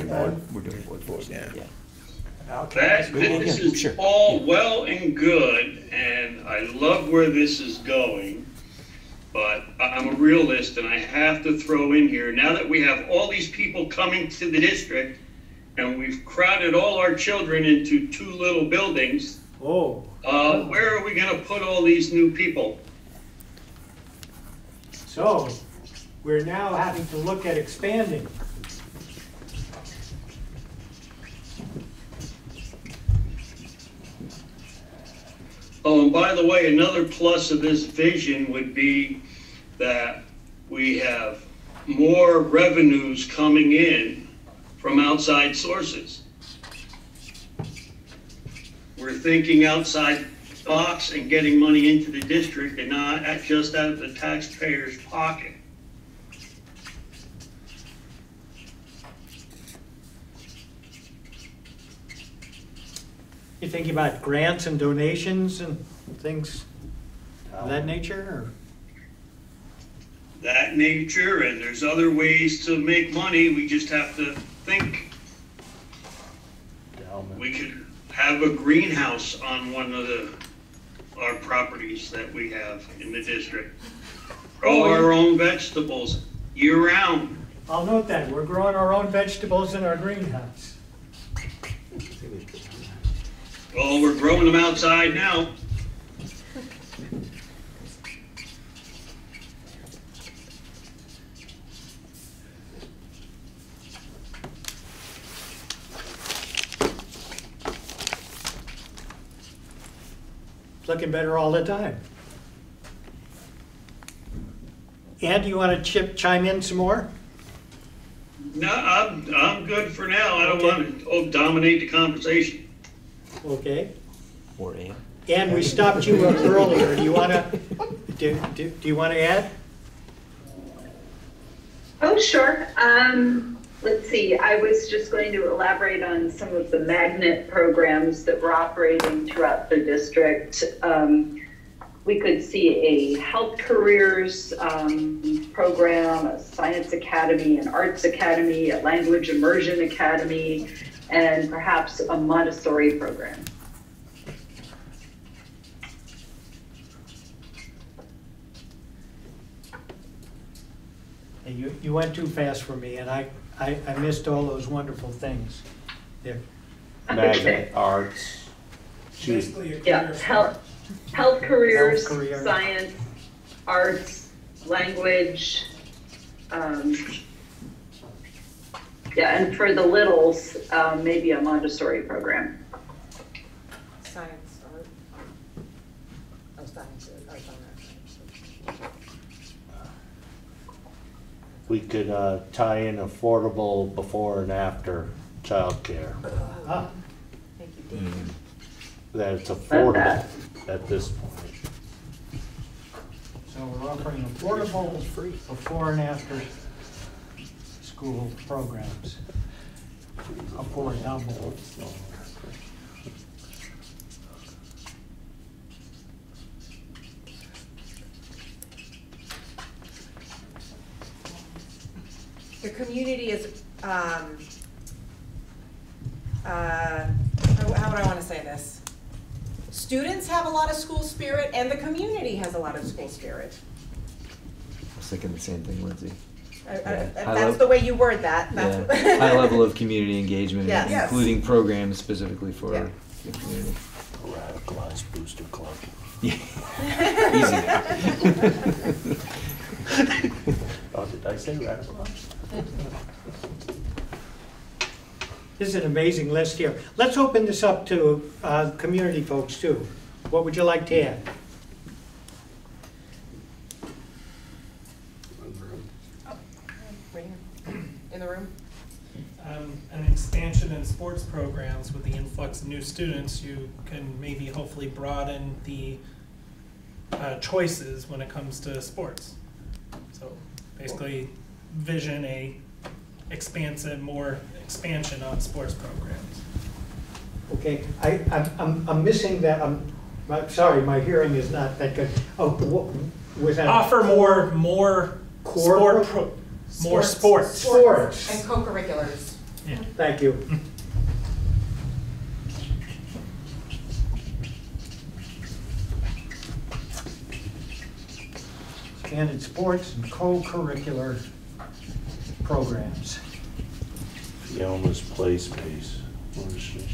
doing board, yeah. This is all well and good, and I love where this is going, but I'm a realist, and I have to throw in here, now that we have all these people coming to the district, and we've crowded all our children into 2 little buildings, where are we gonna put all these new people? So, we're now having to look at expanding. Oh, and by the way, another plus of this vision would be that we have more revenues coming in from outside sources. We're thinking outside the box and getting money into the district and not just out of the taxpayer's pocket. You thinking about grants and donations and things of that nature, or? That nature, and there's other ways to make money, we just have to think. We could have a greenhouse on one of our properties that we have in the district. Grow our own vegetables year round. I'll note that, we're growing our own vegetables in our greenhouse. Well, we're growing them outside now. It's looking better all the time. Ed, you want to chime in some more? No, I'm good for now. I don't want to dominate the conversation. Okay. Or Ann. Ann, we stopped you earlier. Do you want to do you want to add? Oh, sure. Let's see. I was just going to elaborate on some of the magnet programs that we're operating throughout the district. We could see a health careers program, a science academy, an arts academy, a language immersion academy, and perhaps a Montessori program. You went too fast for me, and I missed all those wonderful things there. Magnet, arts. Yeah, health careers, science, arts, language. Yeah, and for the littles, maybe a Montessori program. Science, art. Oh, science, arts on that. We could tie in affordable before and after childcare. Thank you, Dean. That it's affordable at this point. So we're offering affordable before and after school programs. Affordable. The community is, how would I want to say this? Students have a lot of school spirit, and the community has a lot of school spirit. I was thinking the same thing, Lindsay. That's the way you word that. Yeah. High level of community engagement, Yes. including programs specifically for the community. Radicalized booster club. Yeah. Easy. Oh, did I say radicalized? This is an amazing list here. Let's open this up to community folks too. What would you like to add? In the room? An expansion in sports programs with the influx of new students, you can maybe hopefully broaden the choices when it comes to sports. So basically vision a more expansion on sports programs. Okay, I'm missing that, I'm sorry, my hearing is not that good. Oh, was that? Offer more core more sports. Sports. And co-curriculars. Yeah. Thank you. Expanded sports and co-curricular programs. Fiona's play space. Where is she?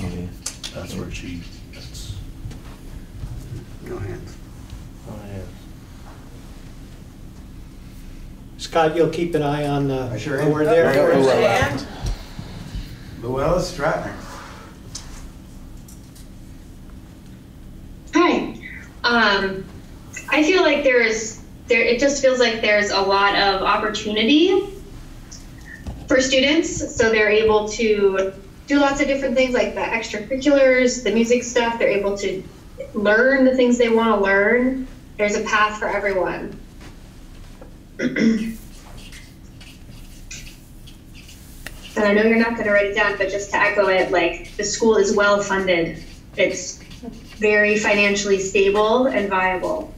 Oh, yeah. That's where she, that's. No hands. Oh, yeah. Scott, you'll keep an eye on the. I sure oh, am. we're there. And Luella Stratner. Hi. I feel like it just feels like there's a lot of opportunity for students, so they're able to do lots of different things like the extracurriculars, the music stuff. They're able to learn the things they want to learn. There's a path for everyone. And I know you're not going to write it down, but just to echo it, like the school is well funded. It's very financially stable and viable.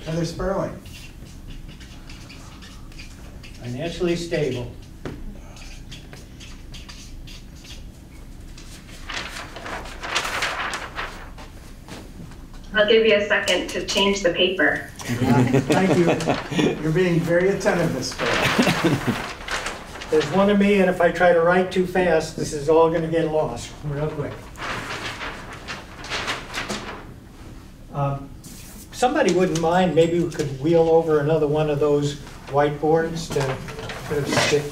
Heather Sperling. Financially stable. I'll give you a second to change the paper. Thank you. You're being very attentive, Ms. Sperling. There's one of me, and if I try to write too fast, this is all going to get lost real quick. Somebody wouldn't mind, maybe we could wheel over another one of those whiteboards to stick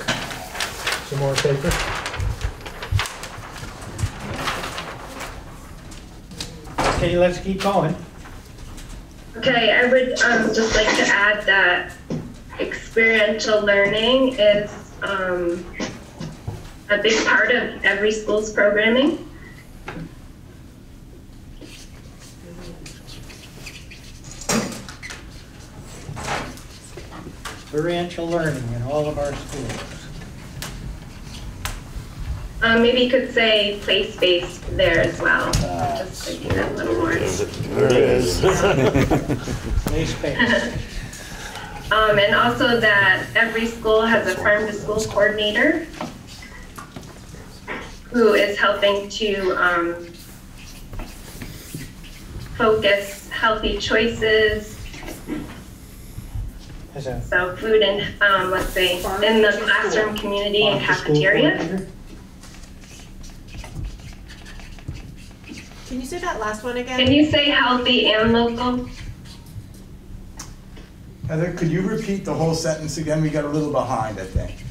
some more paper. Okay, let's keep going. Okay, I would just like to add that experiential learning is a big part of every school's programming. Experiential learning in all of our schools. Maybe you could say place-based there as well, just to give it a little more. There it is. Place-based. And also that every school has a farm-to-school coordinator who is helping to focus healthy choices. So food and, let's say, in the classroom, community, and cafeteria. can you say that last one again? Can you say healthy and local? Heather, could you repeat the whole sentence again? We got a little behind, I think.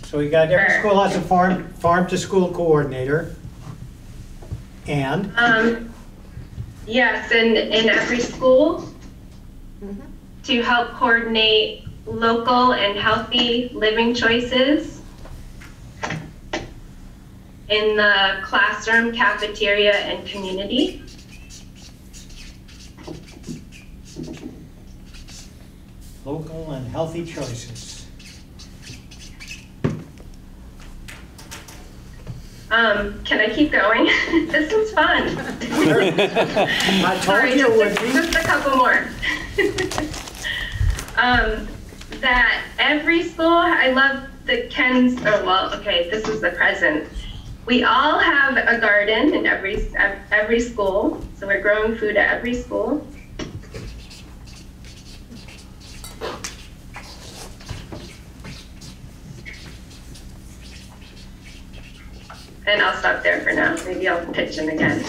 So we got every school has a farm-to-school coordinator. And? Yes, in every school to help coordinate local and healthy living choices in the classroom, cafeteria, and community. Local and healthy choices. Can I keep going? This is fun. I told you it would be. Just a couple more. That every school, I love the Ken's, oh well, okay, this is the present. We all have a garden in every school, so we're growing food at every school. And I'll stop there for now. Maybe I'll pitch in again.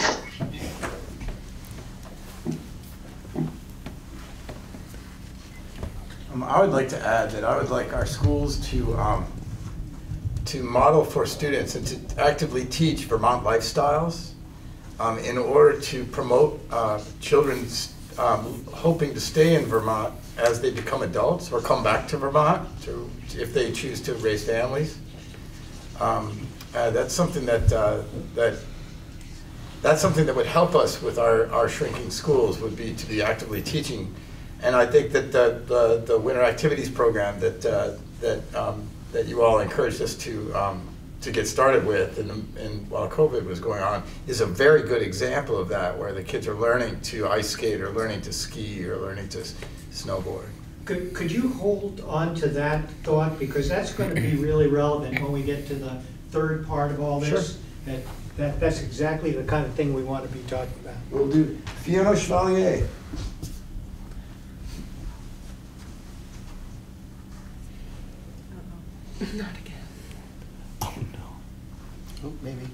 I would like to add that I would like our schools to model for students and to actively teach Vermont lifestyles in order to promote children's hoping to stay in Vermont as they become adults or come back to Vermont if they choose to raise families. That's something that's something that would help us with our shrinking schools, would be to be actively teaching And I think that the winter activities program that you all encouraged us to get started with, and while COVID was going on, is a very good example of that, where the kids are learning to ice skate or learning to ski or learning to snowboard. Could you hold on to that thought, because that's going to be really relevant when we get to the third part of all this. Sure. That's exactly the kind of thing we want to be talking about. We'll do Fiona Chevalier. Not again. Oh no. Oh, maybe.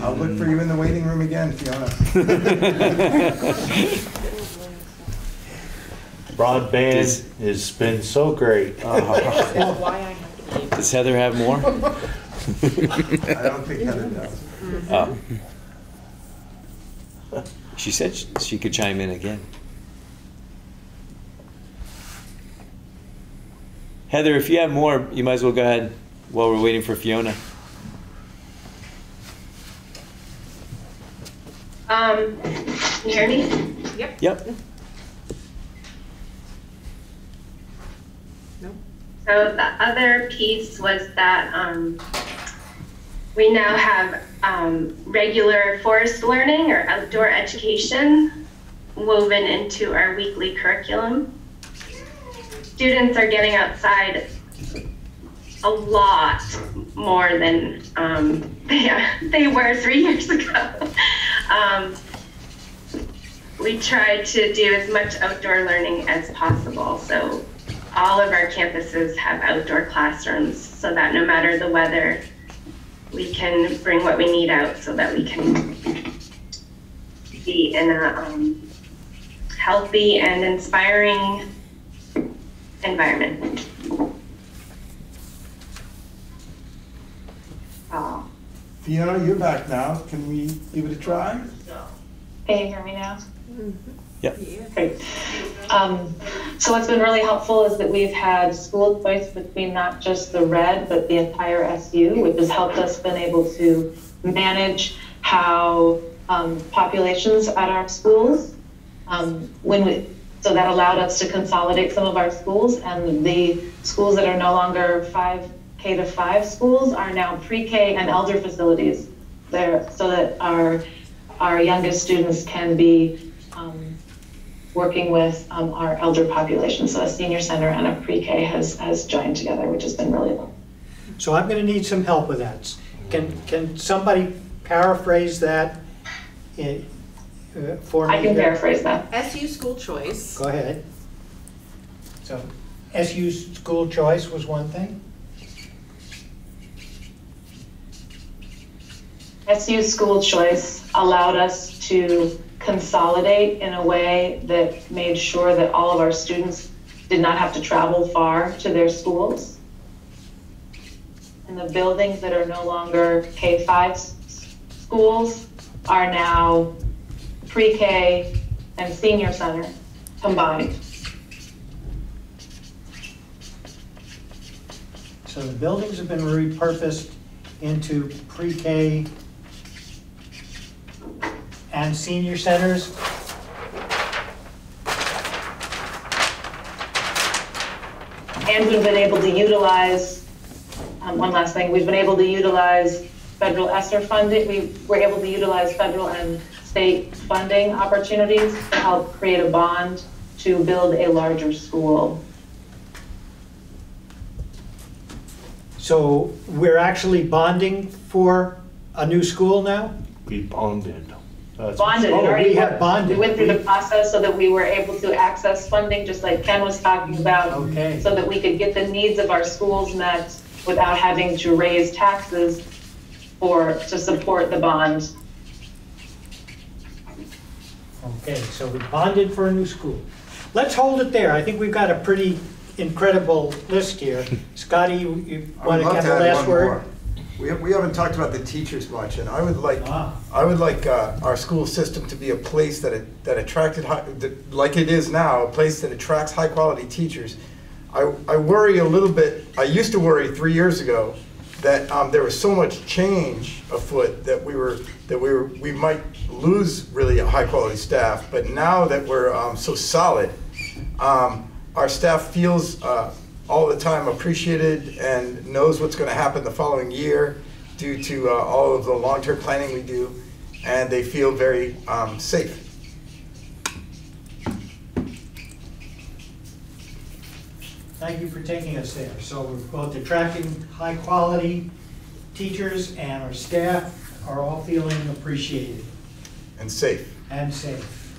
I'll look for you in the waiting room again, Fiona. Broadband has been so great. That's why I have to leave. Does Heather have more? I don't think Heather does. Oh. She said she could chime in again. Heather, if you have more, you might as well go ahead while we're waiting for Fiona. Can you hear me? Yep. So the other piece was that we now have regular forest learning or outdoor education woven into our weekly curriculum. Students are getting outside a lot more than they were 3 years ago. We try to do as much outdoor learning as possible. So all of our campuses have outdoor classrooms so that no matter the weather, we can bring what we need out so that we can be in a healthy and inspiring environment. Fiona, you're back now. Can we give it a try? Can you hear me now? Yep. Great. So what's been really helpful is that we've had school choice between not just the RED, but the entire SU, which has helped us been able to manage how populations at our schools, so that allowed us to consolidate some of our schools, and the schools that are no longer 5K to 5 schools are now pre-K and elder facilities there, so that our youngest students can be working with our elder population. So a senior center and a pre-K has joined together, which has been really helpful. So I'm going to need some help with that. Can somebody paraphrase that for me? I can paraphrase that. SU school choice. Go ahead. So SU school choice was one thing. SU school choice allowed us to consolidate in a way that made sure that all of our students did not have to travel far to their schools. And the buildings that are no longer K-5 schools are now pre-K and senior center combined. So the buildings have been repurposed into pre-K and senior centers. And we've been able to utilize, one last thing, we've been able to utilize federal ESSER funding. We were able to utilize federal and state funding opportunities to help create a bond to build a larger school. So we're actually bonding for a new school now? We bonded. Bonded. Oh, we have bonded. We went through the process so that we were able to access funding, just like Ken was talking about, okay, so that we could get the needs of our schools met without having to raise taxes to support the bond. Okay, so we bonded for a new school. Let's hold it there. I think we've got a pretty incredible list here. Scotty, you want to have the last word? We haven't talked about the teachers much, and I would like our school system to be a place that attracted like it is now, a place that attracts high quality teachers. I worry a little bit. I used to worry 3 years ago that there was so much change afoot that we might lose really a high quality staff. But now that we're so solid, our staff feels all the time appreciated and knows what's going to happen the following year due to all of the long-term planning we do, and they feel very safe. Thank you for taking us there. So we're both attracting high-quality teachers, and our staff are all feeling appreciated. And safe. And safe.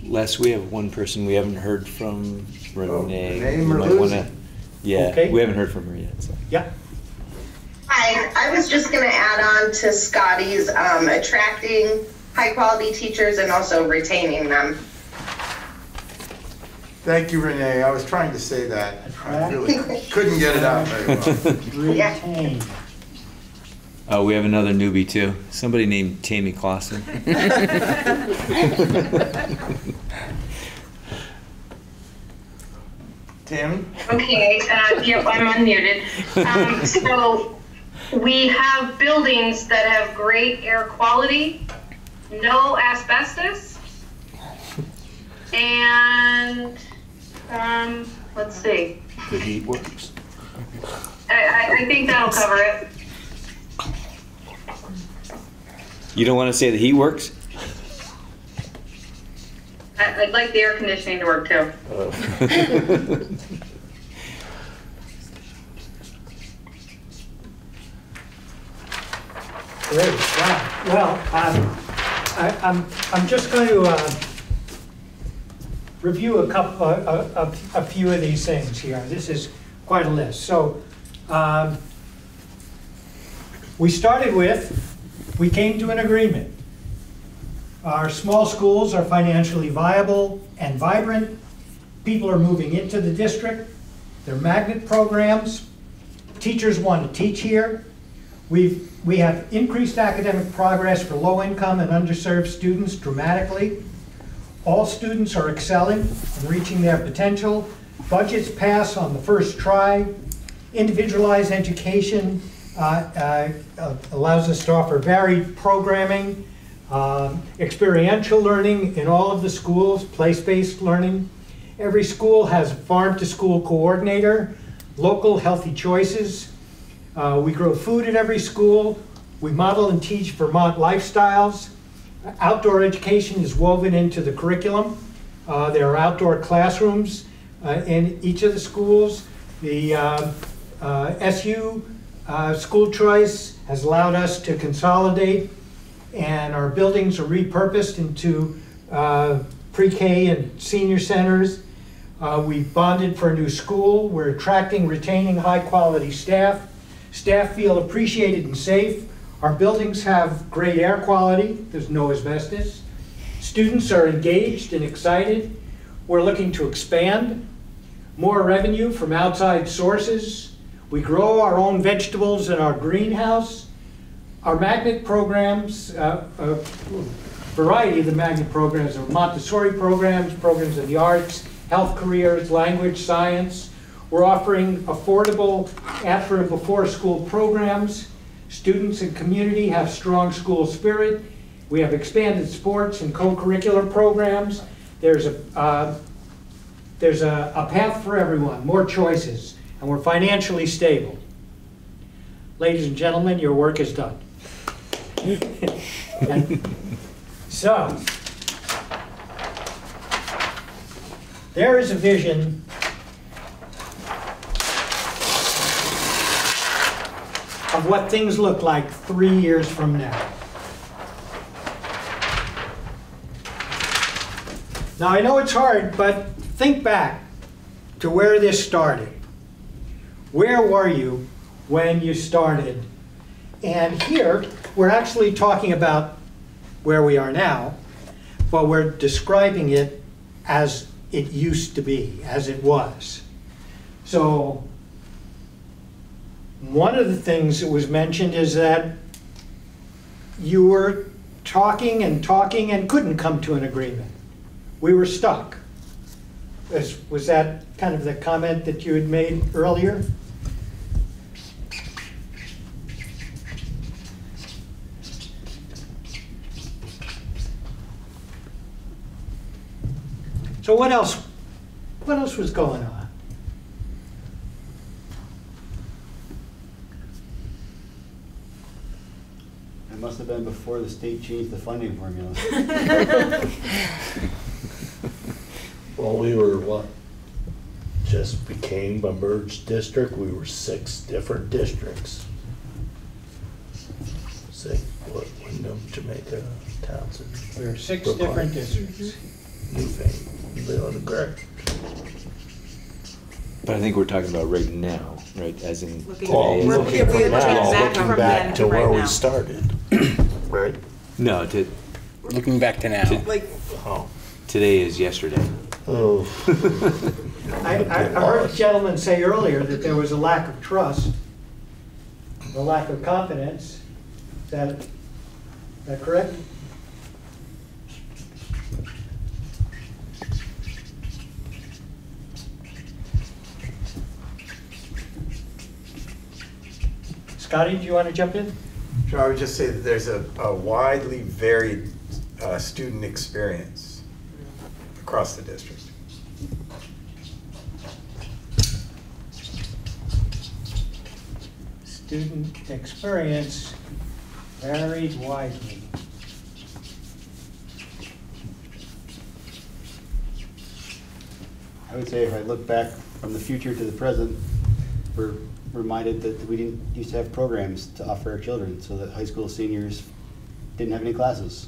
Les, we have one person we haven't heard from, Renee. Renee You might Merluzzi. wanna- Yeah, Okay. we haven't heard from her yet. So. Yeah. Hi, I was just going to add on to Scotty's attracting high-quality teachers and also retaining them. Thank you, Renee. I was trying to say that. I really couldn't get it out very well. Retain. Oh, we have another newbie too. Somebody named Tammy Clausen. Tammy? Okay, yep, I'm unmuted. So we have buildings that have great air quality, no asbestos, and let's see. The heat works. I think that'll cover it. You don't want to say the heat works? I'd like the air conditioning to work too. Great. Wow. Well, I'm just going to review a few of these things here. This is quite a list. So we started with, we came to an agreement. Our small schools are financially viable and vibrant. People are moving into the district. They're magnet programs. Teachers want to teach here. We have increased academic progress for low-income and underserved students dramatically. All students are excelling and reaching their potential. Budgets pass on the first try. Individualized education allows us to offer varied programming, experiential learning in all of the schools, place-based learning. Every school has a farm-to-school coordinator, local healthy choices. We grow food at every school. We model and teach Vermont lifestyles. Outdoor education is woven into the curriculum. There are outdoor classrooms in each of the schools. The SU school choice has allowed us to consolidate, and our buildings are repurposed into pre-K and senior centers. We bonded for a new school. We're attracting, retaining high-quality staff. Staff feel appreciated and safe. Our buildings have great air quality. There's no asbestos. Students are engaged and excited. We're looking to expand. More revenue from outside sources. We grow our own vegetables in our greenhouse. Our magnet programs, variety of the magnet programs are Montessori programs, programs in the arts, health careers, language, science. We're offering affordable after and before school programs. Students and community have strong school spirit. We have expanded sports and co-curricular programs. There's a path for everyone, more choices, and we're financially stable. Ladies and gentlemen, your work is done. So, there is a vision of what things look like 3 years from now. Now, I know it's hard, but think back to where this started. Where were you when you started? And here, we're actually talking about where we are now, but we're describing it as it used to be, as it was. So, one of the things that was mentioned is that you were talking and couldn't come to an agreement. We were stuck. Was that kind of the comment that you had made earlier? So what else? What else was going on? It must have been before the state changed the funding formula. Well, we were what? Just became a merged district. We were 6 different districts. Say, what, Wyndham, Jamaica, Townsend. There are 6 Brookline, different districts. Newfane, Leland, and Gregg. But I think we're talking about right now, right? As in Looking- today. we're- Looking from we're now, back looking from back then to to where right we now. started, right? No, We're looking back to now. Like, Oh. today is yesterday. Oh. I heard a gentleman say earlier that there was a lack of trust, a lack of confidence. Is that correct? Scotty, do you want to jump in? Sure, I would just say that there's a widely varied student experience across the district. Student experience varied widely. I would say if I look back from the future to the present, we're reminded that we didn't used to have programs to offer our children, so that high school seniors didn't have any classes.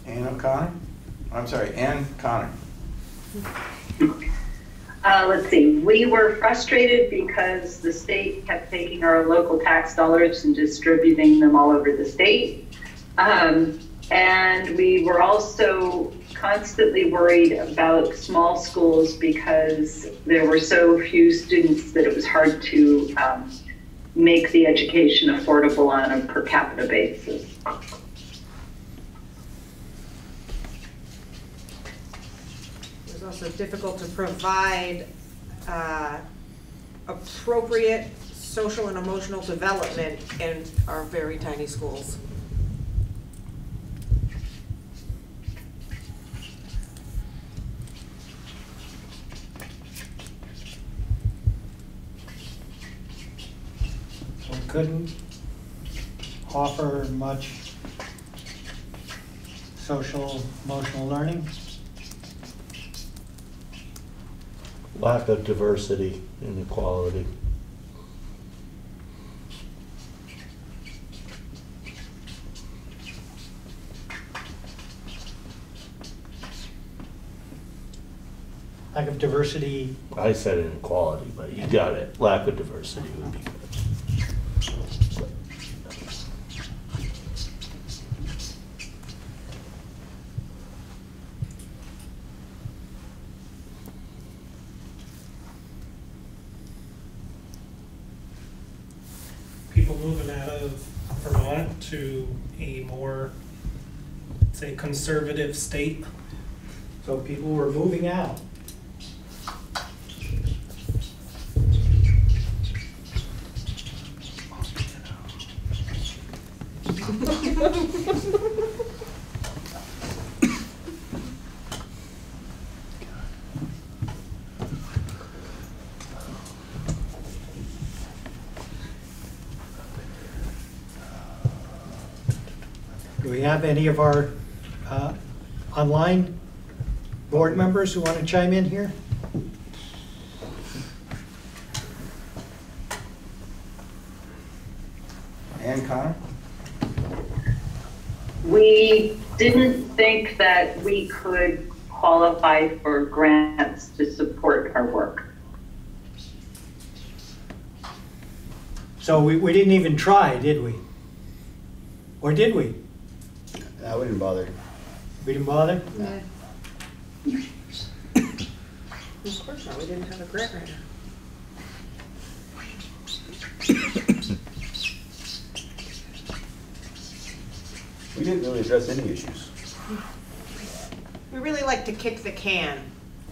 Ann O'Connor? I'm sorry, Ann Connor. Let's see, we were frustrated because the state kept taking our local tax dollars and distributing them all over the state. And we were also constantly worried about small schools because there were so few students that it was hard to make the education affordable on a per capita basis. it was also difficult to provide appropriate social and emotional development in our very tiny schools. We couldn't offer much social, emotional learning. Lack of diversity and equality. Lack of diversity. I said inequality, but you got it. Lack of diversity would be good. People moving out of Vermont to a more, say, conservative state. So people were moving out. Do we have any of our online board members who want to chime in here? Ann Connor? We didn't think that we could qualify for grants to support our work. So we didn't even try, did we? Or did we? No, we didn't bother. We didn't bother? Yeah. Of course not, we didn't have a grant writer. We didn't really address any issues. We really like to kick the can.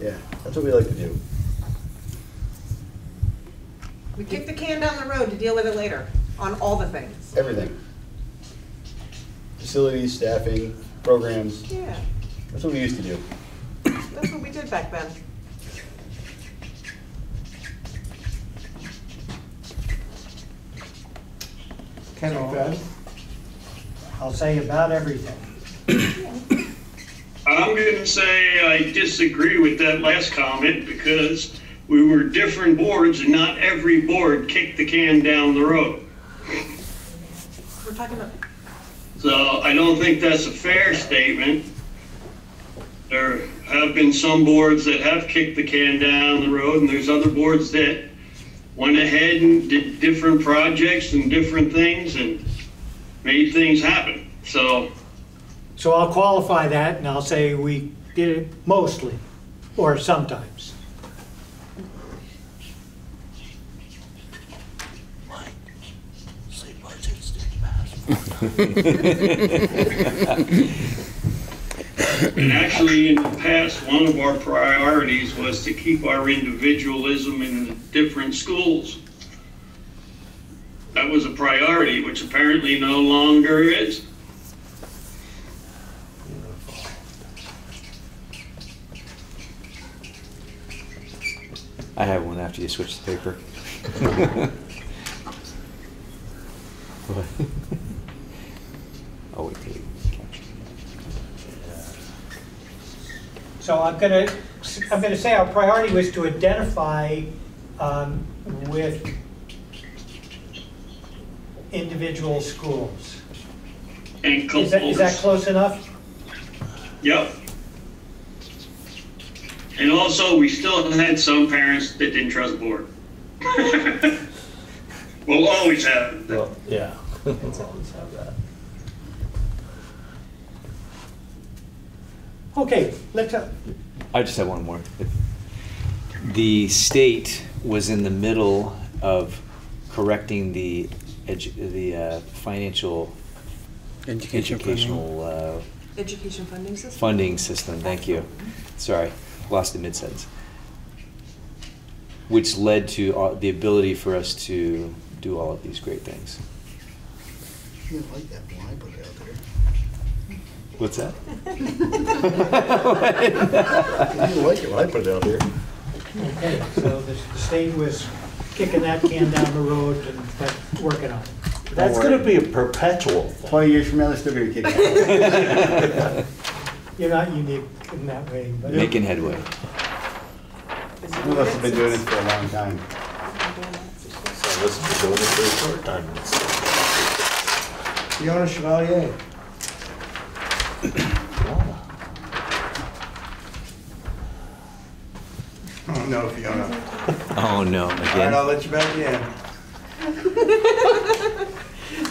Yeah, that's what we like to do. We kick the can down the road to deal with it later on all the things. Everything. Facilities, staffing, programs. Yeah, That's what we used to do. that's what we did back then. Can we go? I'll say about everything. I'm going to say I disagree with that last comment because we were different boards and not every board kicked the can down the road. We're talking about. So I don't think that's a fair statement. There have been some boards that have kicked the can down the road, and there's other boards that went ahead and did different projects and different things and made things happen. So I'll qualify that and I'll say we did it mostly, or sometimes. And actually, in the past, one of our priorities was to keep our individualism in the different schools. That was a priority, which apparently no longer is. I have one after you switch the paper. Oh, wait till you capture. So I'm gonna say our priority was to identify with individual schools. And Is that close enough? Yep. And also, we still had some parents that didn't trust the board. We'll always have. Well, yeah. We'll always have that. Okay, let's. I just have one more. The state was in the middle of correcting the financial educational Education funding system? funding system. Thank you. Sorry, lost a mid-sentence. Which led to the ability for us to do all of these great things. You didn't like that when I put it out there. What's that? You didn't like it when I put it out there. Okay, so the state was kicking that can down the road and working on it. That's going to be a perpetual. 20 years from now, they're still going to kick it. You're not unique in that way. But Making headway. Some of us have been doing this for a long time. So let's be doing it for a short time. Fiona Chevalier. Oh, no, Fiona. Oh no, All right, again. I'll let you back in.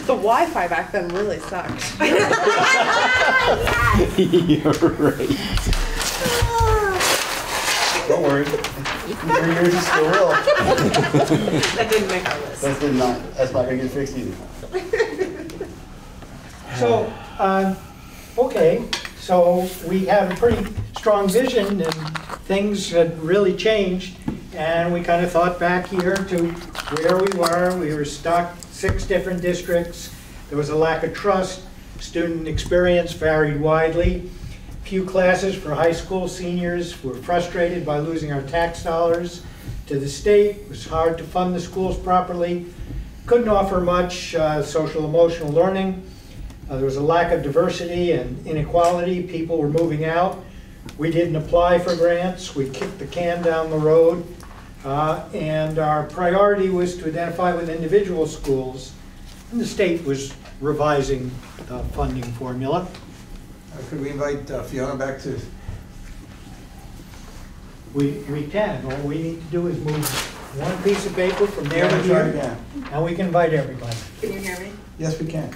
The Wi-Fi back then really sucked. You're right. Don't worry. In 3 years, it still will. That didn't make our list. That's not going to get fixed either. So, okay, so we have a pretty strong vision and things had really changed. And we kind of thought back here to where we were. We were stuck 6 different districts. There was a lack of trust. Student experience varied widely. Few classes for high school seniors. Were frustrated by losing our tax dollars to the state. It was hard to fund the schools properly. Couldn't offer much social emotional learning. There was a lack of diversity and inequality. People were moving out. We didn't apply for grants. We kicked the can down the road. And our priority was to identify with individual schools. And the state was revising the funding formula. Could we invite Fiona back to? We can. All we need to do is move one piece of paper from there to Try here, again. and we can invite everybody. Can you hear me? Yes, we can.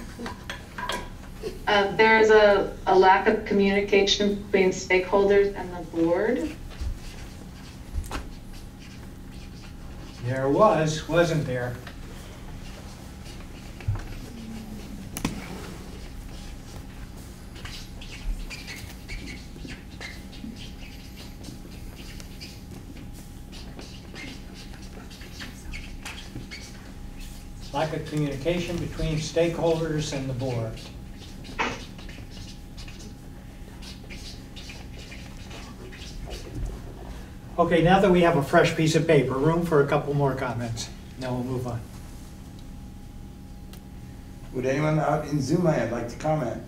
There's a lack of communication between stakeholders and the board. There was, wasn't there? lack of communication between stakeholders and the board. Okay, now that we have a fresh piece of paper, room for a couple more comments. Now we'll move on. Would anyone out in Zoom land like to comment?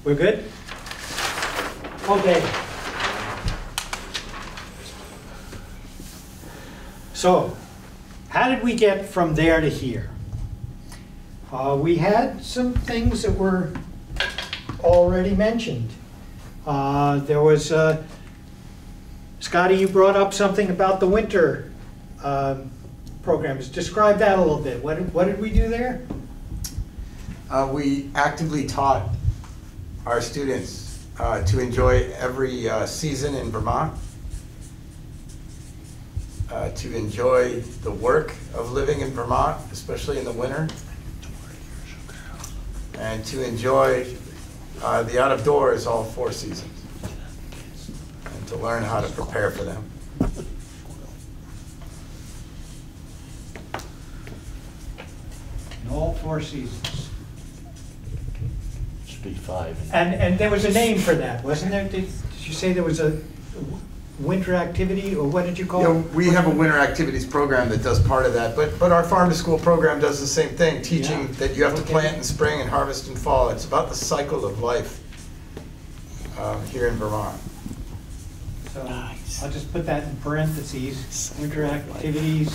We're good? Okay. So, how did we get from there to here? We had some things that were already mentioned. There was, Scotty, you brought up something about the winter programs. Describe that a little bit. What did we do there? We actively taught our students to enjoy every season in Vermont, to enjoy the work of living in Vermont, especially in the winter, and to enjoy the out of doors all 4 seasons, and to learn how to prepare for them. In all 4 seasons. Should be 5. And there was a name for that, wasn't there? Did you say there was a winter activity, or what did you call it? We have a winter activities program that does part of that, but our farm to school program does the same thing, teaching that you have to plant in spring and harvest in fall. It's about the cycle of life here in Vermont. So I'll just put that in parentheses, winter activities,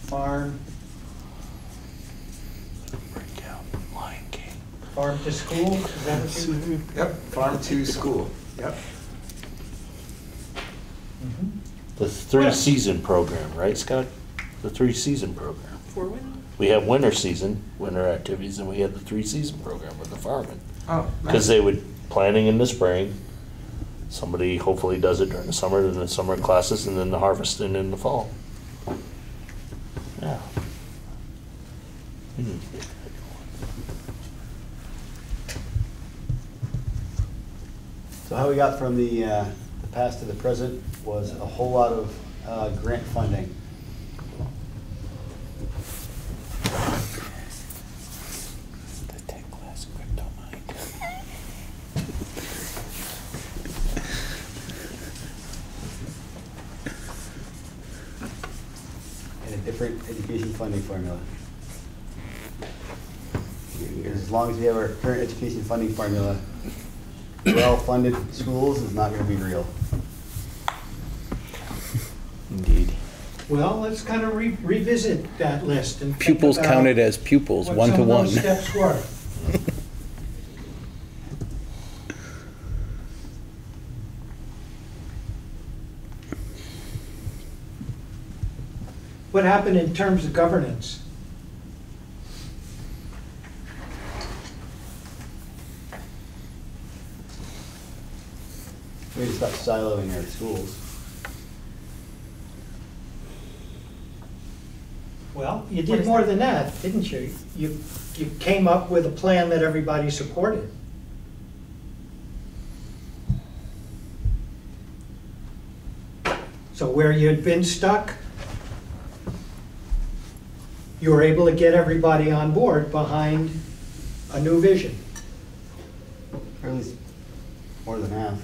farm. Farm to school, is that what you? Yep, farm to school, yep. The 3-season program, right, Scott? The 3-season program. For winter? We have winter season, winter activities, and we had the 3-season program with the firemen. Oh, nice. Because they would, planting in the spring, somebody hopefully does it during the summer, then the summer classes, and then the harvesting in the fall. Yeah. So how we got from the past to the present was a whole lot of grant funding. And a different education funding formula. As long as we have our current education funding formula, well-funded schools is not going to be real. Indeed. Well, let's kind of revisit that list and Pupils counted as pupils, 1 to 1. What some of those steps were. What happened in terms of governance? We need to stop siloing our schools. Well, you did more than that, didn't you? You came up with a plan that everybody supported. So where you had been stuck, you were able to get everybody on board behind a new vision. Or at least more than half.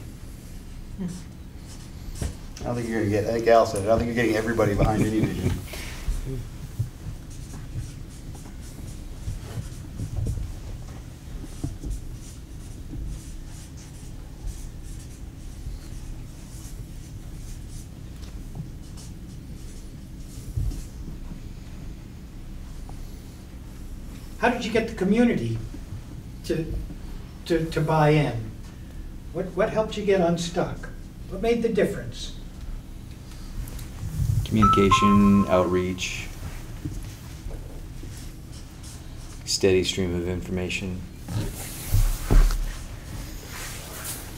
I don't think you're going to get, I think Al said it, I don't think you're getting everybody behind any vision. How did you get the community to buy in? What helped you get unstuck? What made the difference? Communication, outreach, steady stream of information.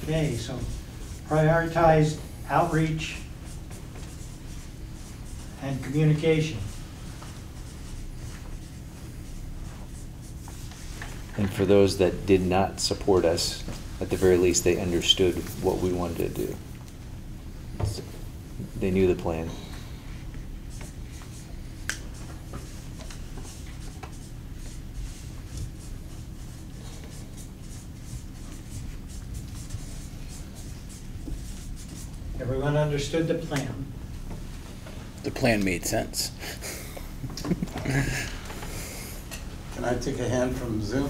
Okay, so prioritize outreach and communication. And for those that did not support us, at the very least, they understood what we wanted to do. They knew the plan. Everyone understood the plan. The plan made sense. Can I take a hand from Zoom?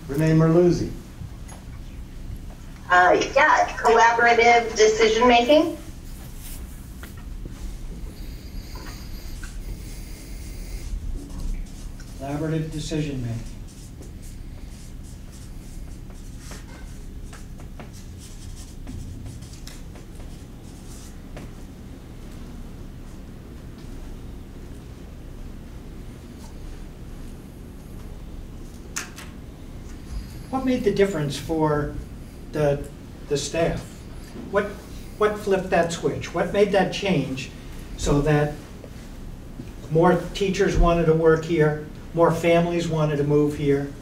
Renee Merluzzi. Yeah, collaborative decision-making. Collaborative decision-making. What made the difference for the staff? What flipped that switch? What made that change so that more teachers wanted to work here, more families wanted to move here,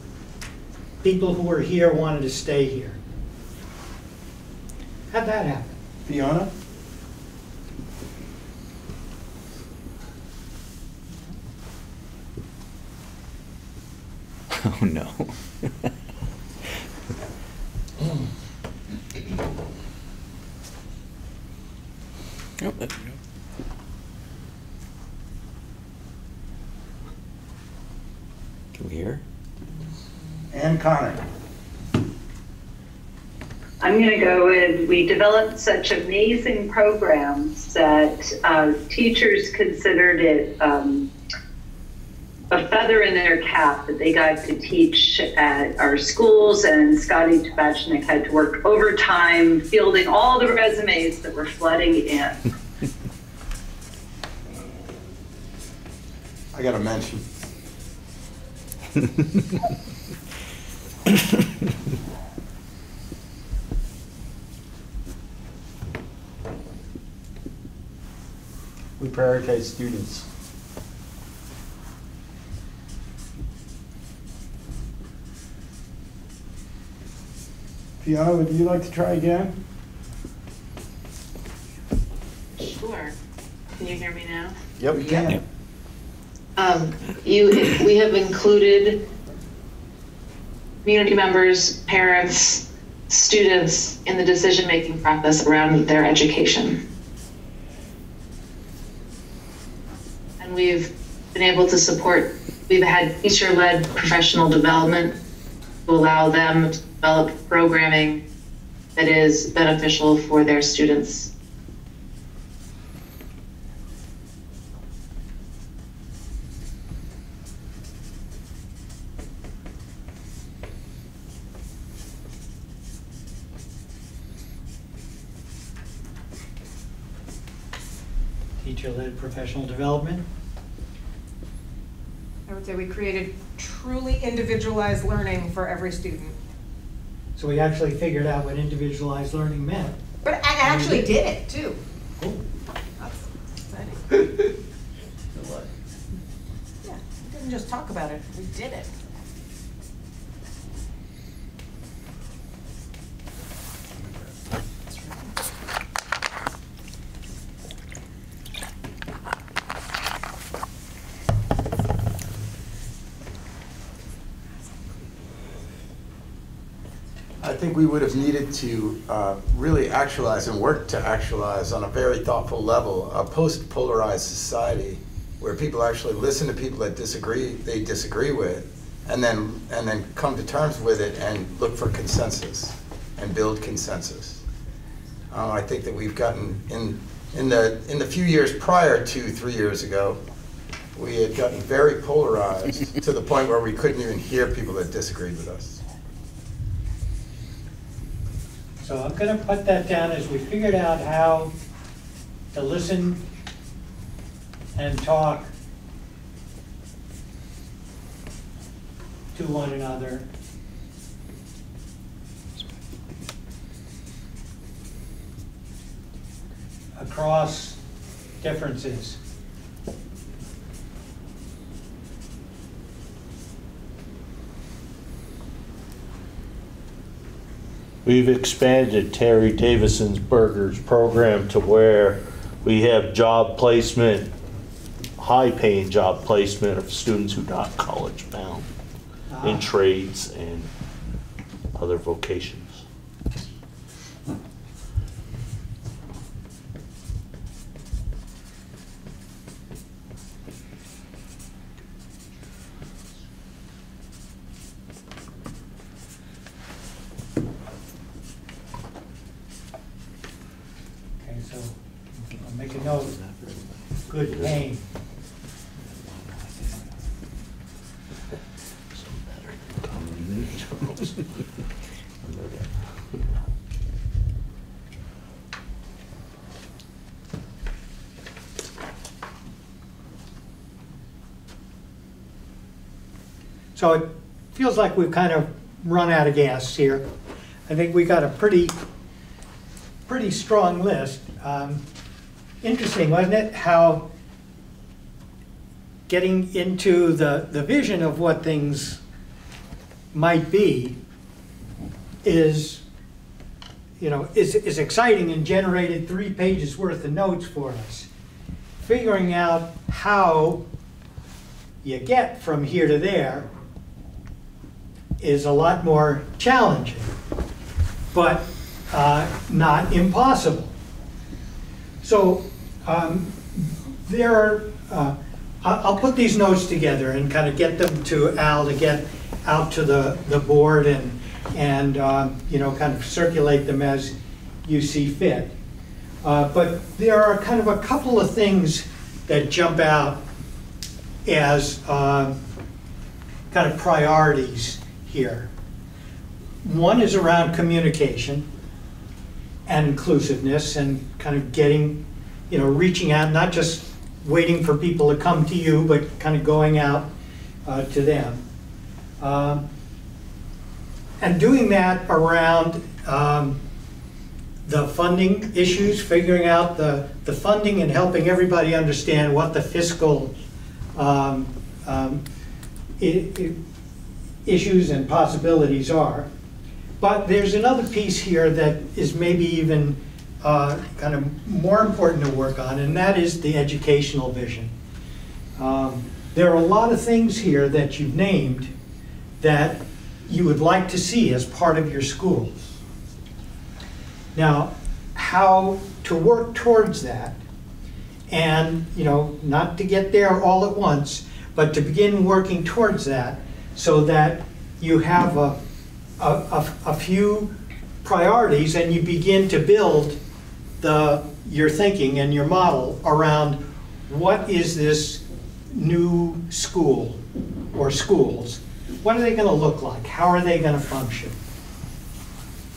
people who were here wanted to stay here? How'd that happen? Fiona? Oh no. Oh, there we go. Can we hear? Ann Connor. I'm going to go with, we developed such amazing programs that teachers considered it a feather in their cap that they got to teach at our schools, and Scotty Tabachnik had to work overtime fielding all the resumes that were flooding in. I got to mention. We prioritize students. Fiona, would you like to try again? Sure. Can you hear me now? Yep, we can. Yep. We have included community members, parents, students in the decision-making process around their education. And we've been able to support, we've had teacher-led professional development to allow them to develop programming that is beneficial for their students. Teacher-led professional development. I would say we created truly individualized learning for every student. So we actually figured out what individualized learning meant. But I actually did it too. Cool. That's exciting. Yeah, we didn't just talk about it, we did it. I think we would have needed to really actualize and work to actualize on a very thoughtful level a post-polarized society where people actually listen to people that they disagree with, and then come to terms with it and look for consensus and build consensus. I think that we've gotten in the few years prior to 3 years ago, we had gotten very polarized to the point where we couldn't even hear people that disagreed with us. So I'm going to put that down as we figured out how to listen and talk to one another. Across differences. We've expanded Terry Davison's Burgers program to where we have job placement, high-paying job placement of students who are not college-bound in trades and other vocations. Okay, so I'll make a note. Good pain. So it feels like we've kind of run out of gas here. I think we got a pretty strong list. Interesting, wasn't it, how getting into the vision of what things might be is exciting and generated 3 pages worth of notes for us. Figuring out how you get from here to there is a lot more challenging, but not impossible. So I'll put these notes together and kind of get them to Al to get out to the board and kind of circulate them as you see fit. But there are kind of a couple of things that jump out as kind of priorities here. One is around communication and inclusiveness and kind of getting, reaching out, not just waiting for people to come to you, but kind of going out to them. And doing that around the funding issues, figuring out the funding and helping everybody understand what the fiscal issues and possibilities are. But there's another piece here that is maybe even kind of more important to work on, and that is the educational vision. There are a lot of things here that you've named that you would like to see as part of your schools. Now, how to work towards that, and not to get there all at once, but to begin working towards that so that you have a few priorities and you begin to build your thinking and your model around what is this new school or schools. What are they going to look like? How are they going to function?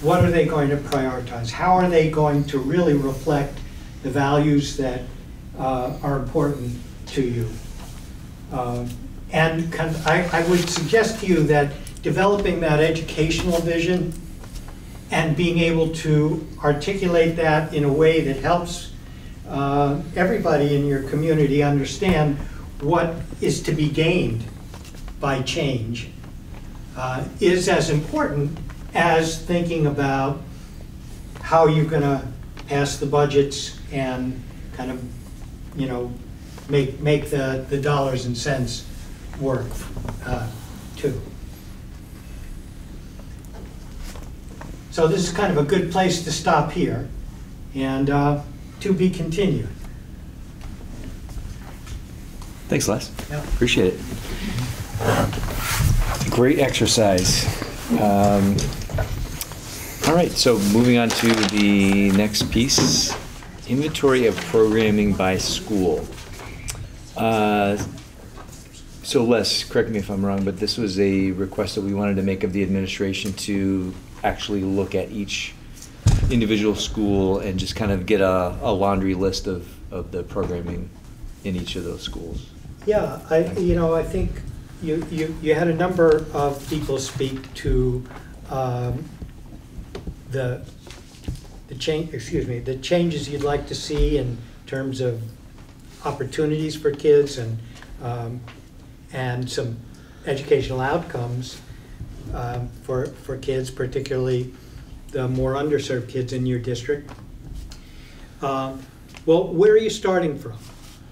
What are they going to prioritize? How are they going to really reflect the values that are important to you? And I would suggest to you that developing that educational vision and being able to articulate that in a way that helps everybody in your community understand what is to be gained by change is as important as thinking about how you're going to pass the budgets and kind of, make the dollars and cents work too. So this is kind of a good place to stop here, and to be continued. Thanks, Les. Yeah. Appreciate it. Great exercise. All right, so moving on to the next piece, inventory of programming by school. So Les, correct me if I'm wrong, but this was a request that we wanted to make of the administration to actually look at each individual school and just kind of get a laundry list of the programming in each of those schools. Yeah, I think you had a number of people speak to the changes you'd like to see in terms of opportunities for kids and some educational outcomes for kids, particularly the more underserved kids in your district. Well, where are you starting from?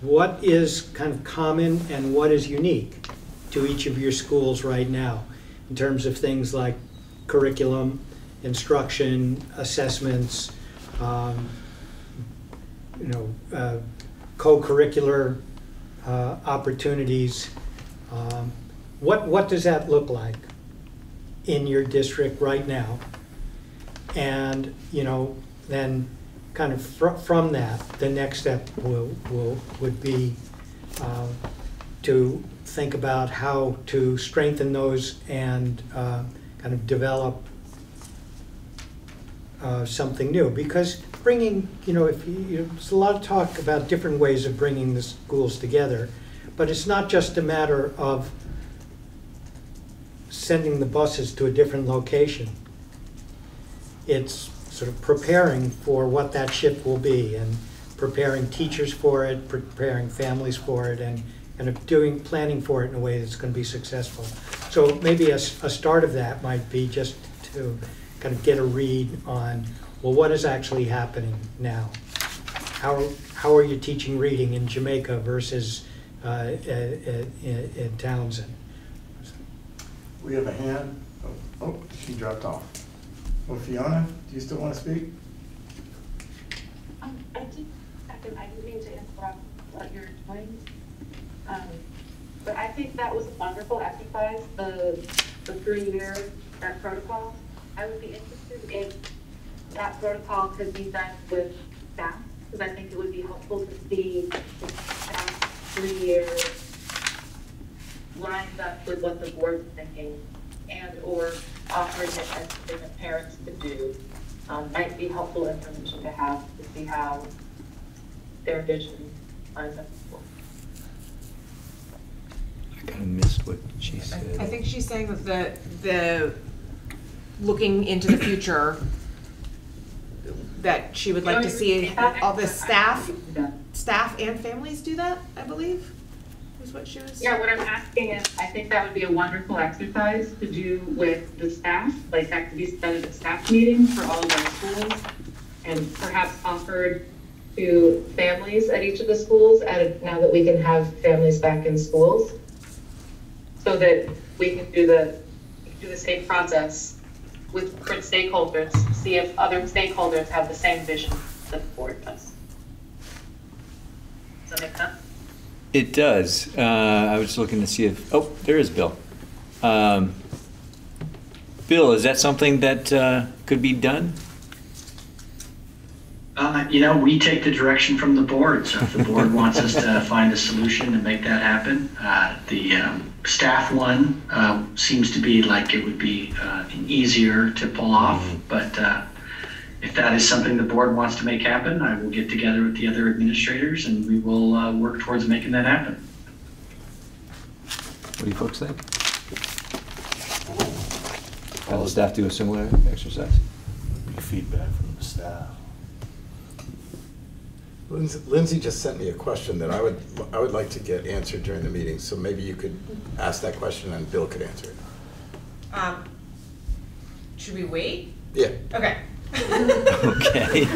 What is kind of common and what is unique to each of your schools right now in terms of things like curriculum, instruction, assessments, co-curricular opportunities? What does that look like in your district right now? And then kind of from that, the next step would be to think about how to strengthen those and kind of develop something new. Because bringing, there's a lot of talk about different ways of bringing the schools together, but it's not just a matter of sending the buses to a different location. It's sort of preparing for what that shift will be and preparing teachers for it, preparing families for it, and kind of planning for it in a way that's going to be successful. So maybe a start of that might be just to kind of get a read on, well, what is actually happening now? How are you teaching reading in Jamaica versus in Townsend? We have a hand. Oh, she dropped off. Well, Fiona, do you still want to speak? I didn't mean to interrupt what you're doing, but I think that was a wonderful exercise, the 3-year protocol. I would be interested if that protocol could be done with staff, because I think it would be helpful to see the staff 3 years lined up with what the board's thinking and or offering it as different parents to do. Might be helpful information to have to see how their vision lines up. I kind of missed what she said. I think she's saying that the looking into the future, that she would like to see all the staff and families do that, I believe, is what she was. Yeah, what I'm asking is, I think that would be a wonderful exercise to do with the staff, like that could be done at a staff meeting for all of our schools, and perhaps offered to families at each of the schools, now that we can have families back in schools, so that we can do the same process with different stakeholders, see if other stakeholders have the same vision that the board does. Does that make sense? It does. I was looking to see if, oh, there is Bill. Bill, is that something that could be done? We take the direction from the board. So if the board wants us to find a solution to make that happen, the staff one seems to be like it would be easier to pull off. But if that is something the board wants to make happen, I will get together with the other administrators and we will work towards making that happen. What do you folks think? Have the staff do a similar exercise? Feedback from the staff. Lindsay just sent me a question that I would like to get answered during the meeting, so maybe you could ask that question and Bill could answer it. Should we wait? Yeah. Okay. Okay.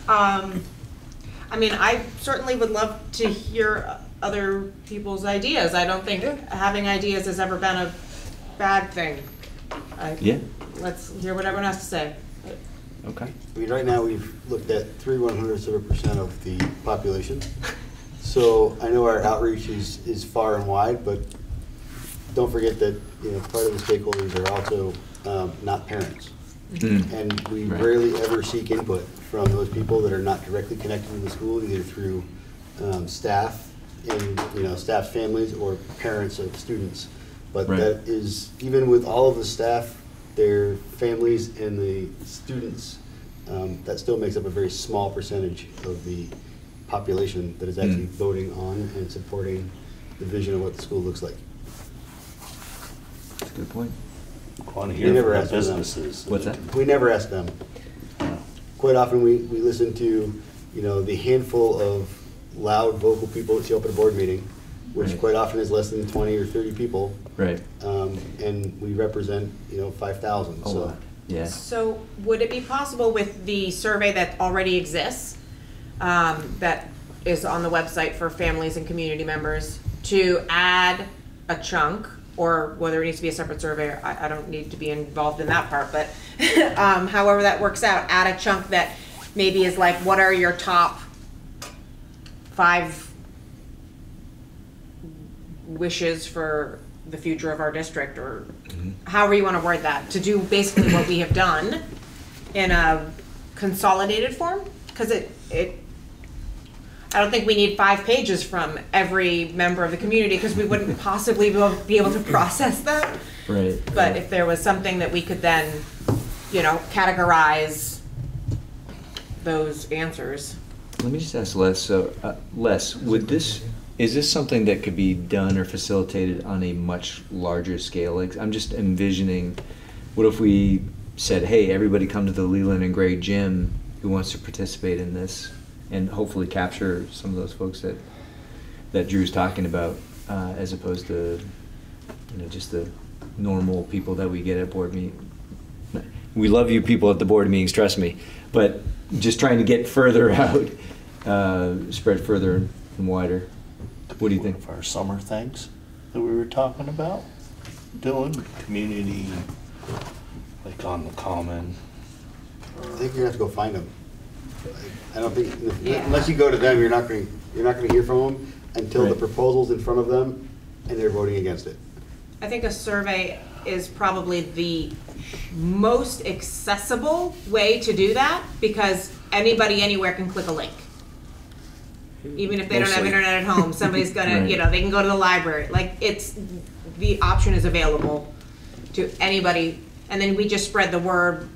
I mean, I certainly would love to hear other people's ideas. I don't think having ideas has ever been a bad thing. Yeah. Let's hear what everyone has to say. Okay. I mean, right now we've looked at 3/100% of the population. So I know our outreach is far and wide, but don't forget that part of the stakeholders are also not parents. And we rarely ever seek input from those people that are not directly connected to the school, either through staff and staff families or parents of students. But that is, even with all of the staff, their families and the students, that still makes up a very small percentage of the population that is actually voting on and supporting the vision of what the school looks like. That's a good point. We never ask businesses. What's that? We never ask them. Quite often we listen to, the handful of loud vocal people that show up at a board meeting, which quite often is less than 20 or 30 people. Right. And we represent, 5,000. So Yeah. So would it be possible with the survey that already exists, that is on the website for families and community members, to add a chunk, or whether it needs to be a separate survey, I don't need to be involved in that part, but however that works out, add a chunk that maybe is like, what are your top 5 wishes for the future of our district, or however you want to word that, to do basically what we have done in a consolidated form? Because I don't think we need 5 pages from every member of the community, because we wouldn't possibly be able to process that. Right. But if there was something that we could then, categorize those answers. Let me just ask Les. So, Les, is this something that could be done or facilitated on a much larger scale? Like, I'm just envisioning, what if we said, hey, everybody come to the Leland and Gray gym who wants to participate in this, and hopefully capture some of those folks that Drew's talking about, as opposed to just the normal people that we get at board meetings. We love you people at the board meetings, trust me, but just trying to get further out, spread further and wider. What do you think? For our summer things that we were talking about doing, community, like on the common. I think you're gonna have to go find them. I don't think, unless you go to them, you're not gonna hear from them until the proposal's in front of them and they're voting against it. I think a survey is probably the most accessible way to do that, because anybody anywhere can click a link. Even if they don't have internet at home, somebody's gonna, Right. they can go to the library. Like, the option is available to anybody, and then we just spread the word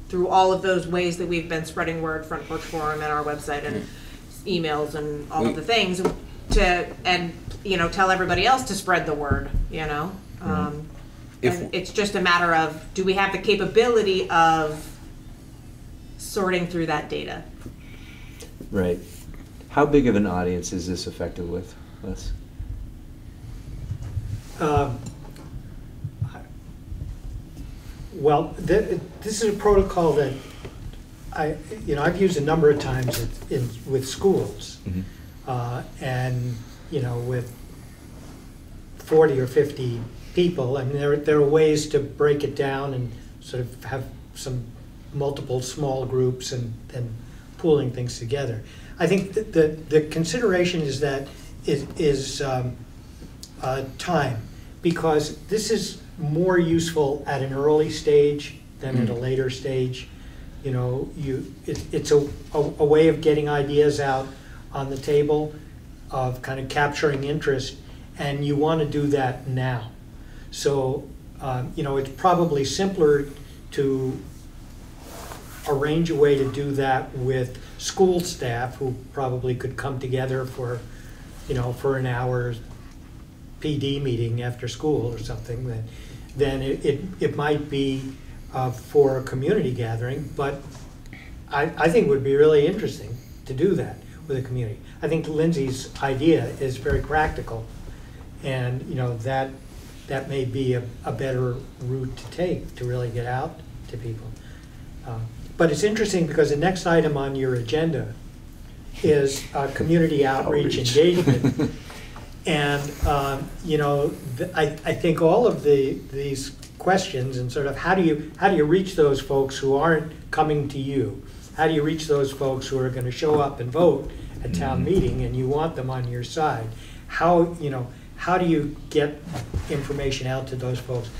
through all of those ways that we've been spreading word, Front Porch Forum and our website and emails and all of the things, tell everybody else to spread the word, and it's just a matter of, do we have the capability of sorting through that data? Right. How big of an audience is this effective with, Les? Well, this is a protocol that I've used a number of times with schools, and with 40 or 50 people. I mean, there are ways to break it down and sort of have some multiple small groups and pooling things together. I think the consideration is time, because this is more useful at an early stage than at a later stage. It's a way of getting ideas out on the table, of kind of capturing interest, and you want to do that now. So, it's probably simpler to arrange a way to do that with school staff who probably could come together for an hour PD meeting after school or something. Then it might be for a community gathering, but I think it would be really interesting to do that with a community. I think Lindsay's idea is very practical, and that may be a better route to take to really get out to people. But it's interesting because the next item on your agenda is community outreach engagement. And I think all of these questions and sort of how do you reach those folks who aren't coming to you? How do you reach those folks who are going to show up and vote at town meeting and you want them on your side? How do you get information out to those folks?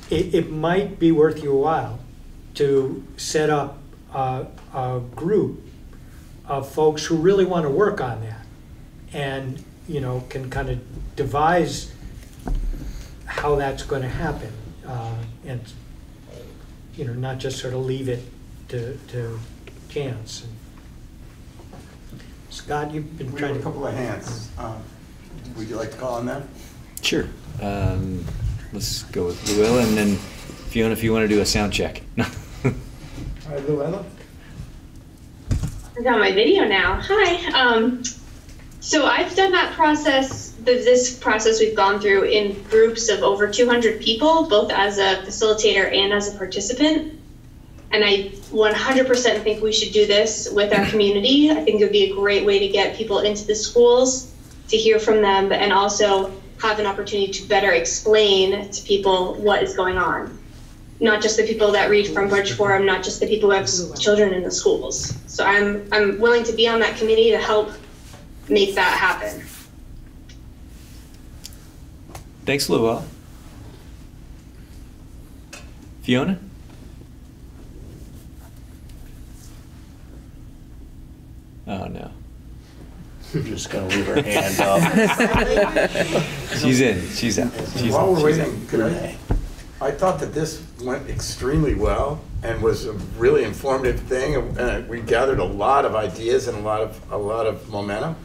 It might be worth your while to set up a group of folks who really want to work on that, and can kind of devise how that's going to happen, and not just sort of leave it to chance. Scott, you've been trying to. A couple of hands. Would you like to call on them? Sure. Let's go with Luella, and then Fiona, if you want to do a sound check. All right, Luella. I got my video now. Hi. So I've done that process, this process we've gone through in groups of over 200 people, both as a facilitator and as a participant. And I 100% think we should do this with our community. I think it would be a great way to get people into the schools, to hear from them, and also have an opportunity to better explain to people what is going on. Not just the people that read from Bridge Forum, not just the people who have children in the schools. So I'm willing to be on that committee to help make that happen. Thanks, Luella. Fiona? Oh, no. I'm just going to leave her hand up. She's in. She's out. While we're waiting, I thought that this went extremely well and was a really informative thing, and we gathered a lot of ideas and a lot of momentum.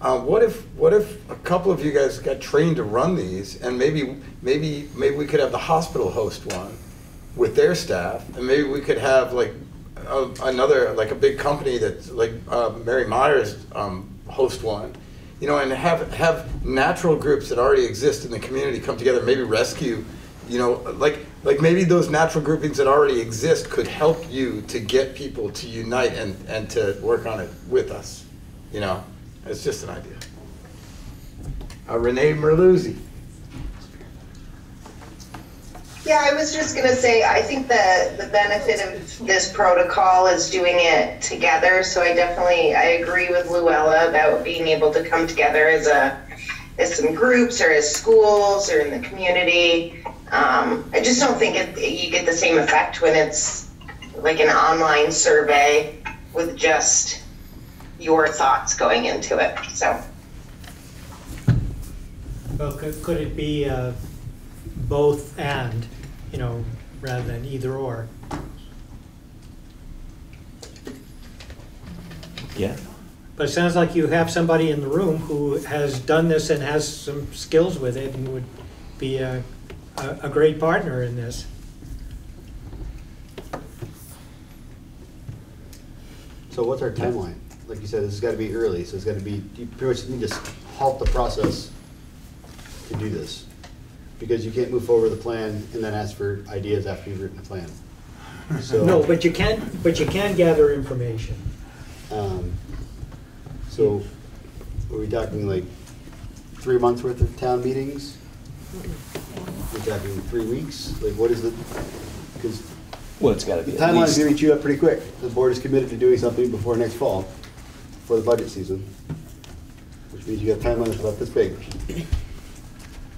What if a couple of you guys got trained to run these, and maybe we could have the hospital host one with their staff, and maybe we could have like another, like a big company that's like Mary Myers host one, you know, and have natural groups that already exist in the community come together, maybe rescue, you know, like maybe those natural groupings that already exist could help you to get people to unite and to work on it with us, you know. It's just an idea. Renee Merluzzi. Yeah, I was just going to say, I think the benefit of this protocol is doing it together. So I agree with Luella about being able to come together as some groups or as schools or in the community. I just don't think you get the same effect when it's like an online survey with just your thoughts going into it. So, well, could it be both and, you know, rather than either or? Yeah. But it sounds like you have somebody in the room who has done this and has some skills with it and would be a great partner in this. So what's our timeline? Like you said, this has got to be early, so it's got to be, you pretty much need to halt the process to do this. Because you can't move forward with a plan and then ask for ideas after you've written a plan. So, no, but you can gather information. So are we talking like 3 months worth of town meetings? We're talking 3 weeks? Like what is it? Because well, it's got to be the timeline is going to be chewed up pretty quick. The board is committed to doing something before next fall, for the budget season, which means you got a timeline that's about this big.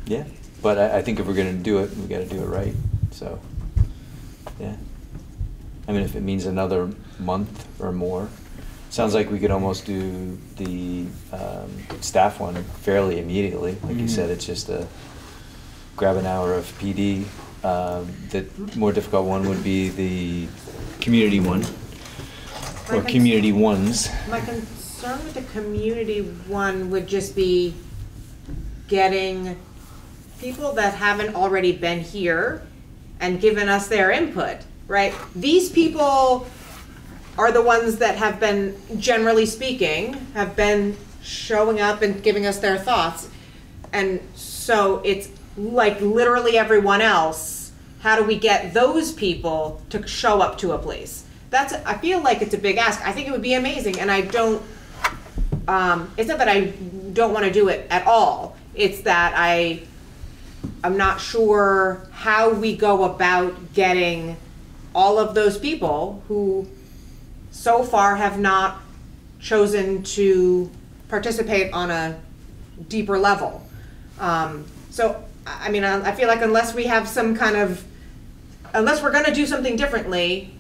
Yeah, but I think if we're going to do it, we got to do it right. So, yeah. I mean, if it means another month or more, sounds like we could almost do the staff one fairly immediately. Like you said, it's just grab an hour of PD. The more difficult one would be the community one, or community ones. My concern with the community one would just be getting people that haven't already been here and given us their input, right? These people are the ones that have been, generally speaking, have been showing up and giving us their thoughts. And so it's like literally everyone else, how do we get those people to show up to a place? I feel like it's a big ask. I think it would be amazing, and I don't, it's not that I don't want to do it at all. It's that I'm not sure how we go about getting all of those people who so far have not chosen to participate on a deeper level. So, I mean, I feel like unless we have some kind of, unless we're going to do something differently,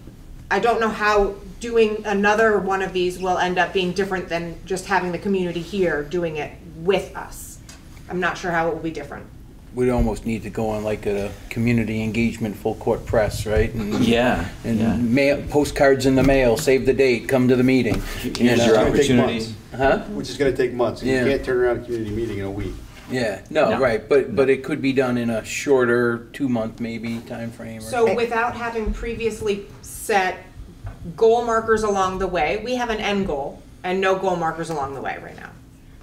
I don't know how doing another one of these will end up being different than just having the community here doing it with us. I'm not sure how it will be different. We'd almost need to go on like a community engagement full court press, right? And, yeah. And mail, postcards in the mail, save the date, come to the meeting. Here's your opportunity. Huh? Which is going to take months. You can't turn around a community meeting in a week. Yeah, no, right, but it could be done in a shorter 2-month maybe time frame. So without having previously set goal markers along the way, we have an end goal and no goal markers along the way right now.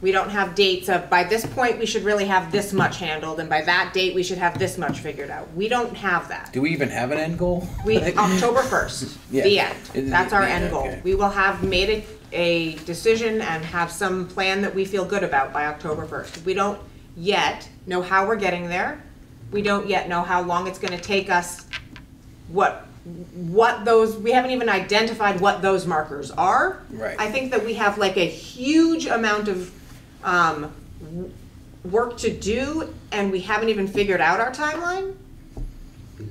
We don't have dates of, by this point, we should really have this much handled, and by that date, we should have this much figured out. We don't have that. Do we even have an end goal? October 1st, Yeah. the end. That's our end goal. Okay. We will have made a decision and have some plan that we feel good about by October 1st. We don't yet know how we're getting there. We don't yet know how long it's gonna take us, we haven't even identified what those markers are. Right. I think that we have like a huge amount of work to do, and we haven't even figured out our timeline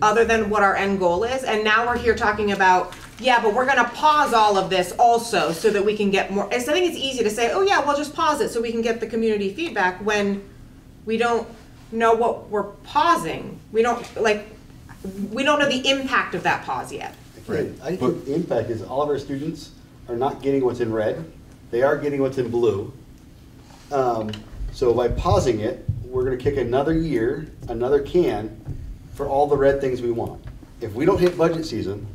other than what our end goal is. And now we're here talking about, yeah, but we're gonna pause all of this also so that we can get more. I think it's easy to say, oh yeah, we'll just pause it so we can get the community feedback when we don't know what we're pausing. We don't know the impact of that pause yet. Right. I think the impact is all of our students are not getting what's in red. They are getting what's in blue. So by pausing it, we're going to kick another year, another can for all the red things we want. If we don't hit budget season,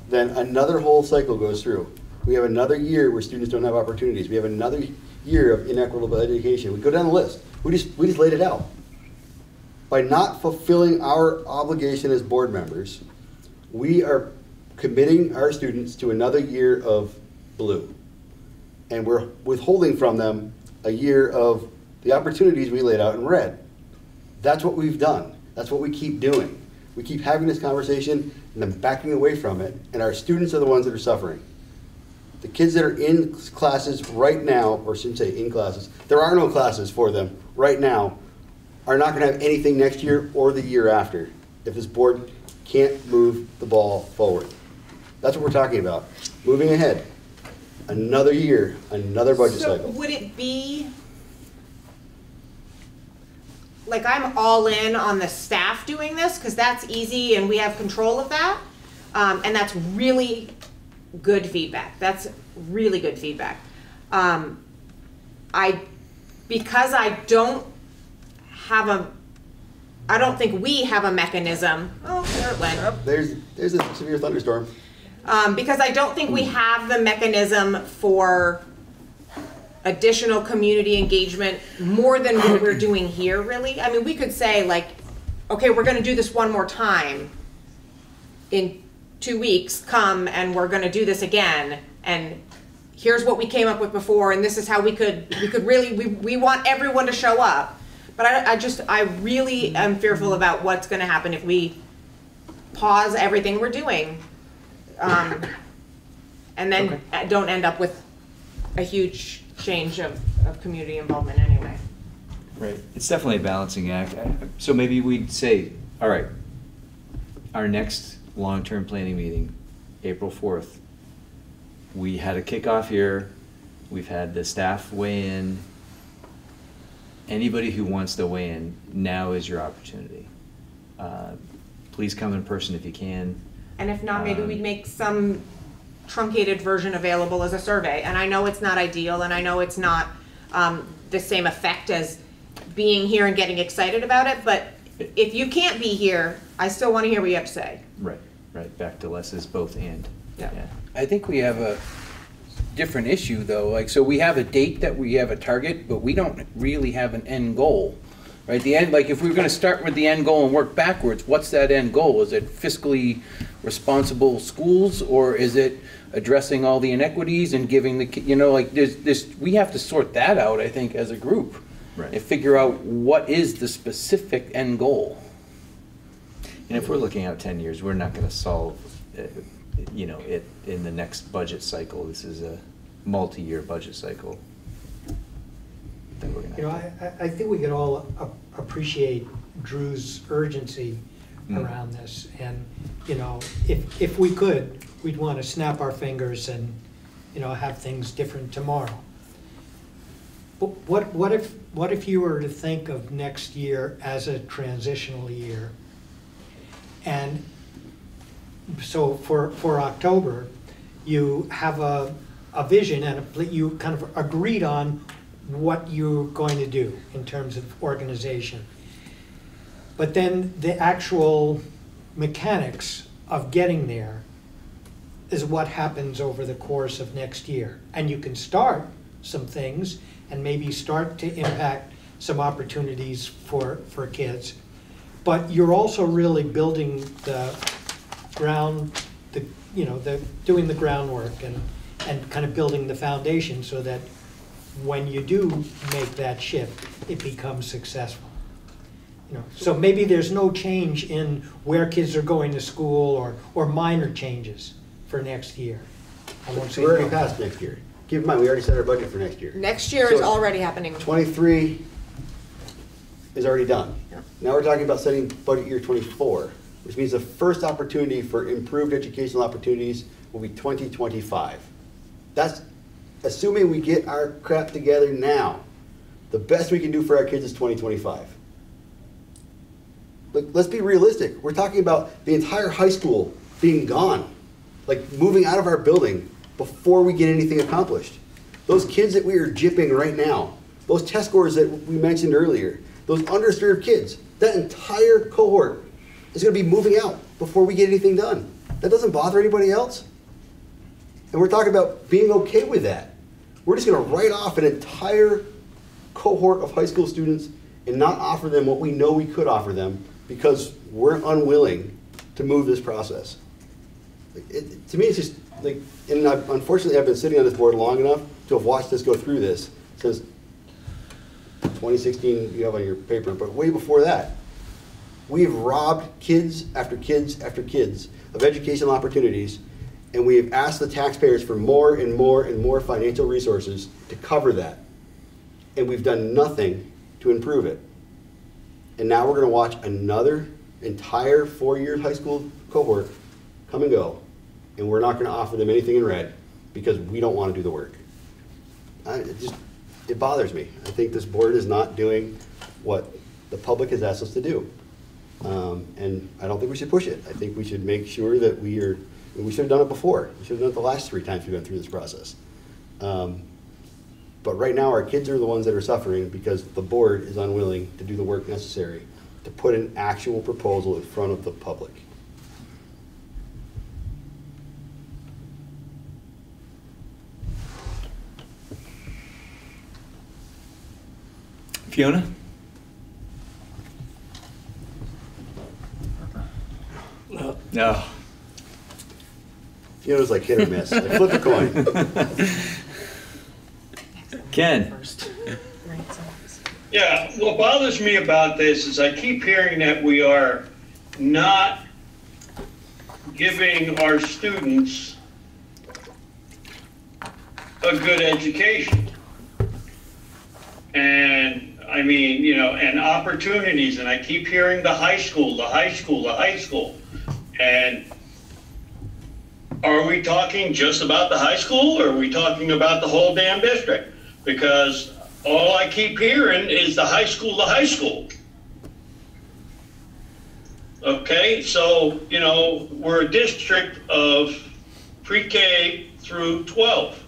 then another whole cycle goes through. We have another year where students don't have opportunities. We have another year of inequitable education. We go down the list. We just laid it out. By not fulfilling our obligation as board members, we are committing our students to another year of blue. And we're withholding from them a year of the opportunities we laid out in red. That's what we've done. That's what we keep doing. We keep having this conversation and then backing away from it, and our students are the ones that are suffering. The kids that are in classes right now, or I shouldn't say in classes, there are no classes for them right now, are not gonna have anything next year or the year after if this board can't move the ball forward. That's what we're talking about. Moving ahead. Another year, another budget cycle. Would it be, like, I'm all in on the staff doing this because that's easy and we have control of that. And that's really good feedback. That's really good feedback. Because I don't think we have a mechanism. Oh, there it went. There's a severe thunderstorm. Because I don't think we have the mechanism for additional community engagement more than what we're doing here, really. I mean, we could say, like, okay, we're going to do this one more time. In 2 weeks, come and we're going to do this again. And here's what we came up with before, and this is how we could really, we want everyone to show up. But I really am fearful about what's going to happen if we pause everything we're doing. And then don't end up with a huge change of community involvement anyway. Right. It's definitely a balancing act. So maybe we'd say, all right, our next long-term planning meeting, April 4th, we had a kickoff here. We've had the staff weigh in. Anybody who wants to weigh in, now is your opportunity. Please come in person if you can. And if not, maybe we'd make some truncated version available as a survey. And I know it's not ideal, and I know it's not the same effect as being here and getting excited about it, but if you can't be here, I still want to hear what you have to say. Right, right. Back to Les's both and. Yeah. I think we have a different issue though. Like, so we have a date that we have a target, but we don't really have an end goal. Right, the end, like if we were going to start with the end goal and work backwards, what's that end goal? Is it fiscally responsible schools, or is it addressing all the inequities and giving the, you know, like there's this, we have to sort that out, I think, as a group. Right. And figure out what is the specific end goal. And if we're looking out 10 years, we're not going to solve, you know, it in the next budget cycle. This is a multi-year budget cycle. You know, I think we can all appreciate Drew's urgency around this, and you know, if we could, we'd want to snap our fingers and, you know, have things different tomorrow. But what if you were to think of next year as a transitional year, and so for October, you have a vision and you kind of agreed on what you're going to do in terms of organization. But then the actual mechanics of getting there is what happens over the course of next year. And you can start some things and maybe start to impact some opportunities for kids. But you're also really building the ground, doing the groundwork and kind of building the foundation so that when you do make that shift, it becomes successful. So maybe there's no change in where kids are going to school or minor changes for next year. I won't say we're already no. past next year. Keep in mind, we already set our budget for next year. Next year So is already happening. 23 is already done. Yeah. Now we're talking about setting budget year 24, which means the first opportunity for improved educational opportunities will be 2025. That's assuming we get our crap together now. The best we can do for our kids is 2025. Like, let's be realistic. We're talking about the entire high school being gone, like moving out of our building before we get anything accomplished. Those kids that we are gypping right now, those test scores that we mentioned earlier, those underserved kids, that entire cohort is going to be moving out before we get anything done. That doesn't bother anybody else. And we're talking about being okay with that. We're just going to write off an entire cohort of high school students and not offer them what we know we could offer them because we're unwilling to move this process. To me, it's just like, and unfortunately I've been sitting on this board long enough to have watched this go through this since 2016, you have on your paper, but way before that. We've robbed kids after kids after kids of educational opportunities, and we have asked the taxpayers for more and more and more financial resources to cover that. And we've done nothing to improve it. And now we're going to watch another entire 4-year high school cohort come and go, and we're not going to offer them anything in red because we don't want to do the work. It bothers me. I think this board is not doing what the public has asked us to do. And I don't think we should push it. I think we should make sure that we should have done it before. We should have done it the last 3 times we went through this process. But right now our kids are the ones that are suffering because the board is unwilling to do the work necessary to put an actual proposal in front of the public. Fiona? No. Fiona's like hit or miss. Like flip a coin. Ken? Yeah, what bothers me about this is I keep hearing that we are not giving our students a good education. And I mean, and opportunities, and I keep hearing the high school, the high school, the high school. And are we talking just about the high school, or are we talking about the whole damn district? Because all I keep hearing is the high school, the high school. Okay, so, we're a district of pre-K through 12.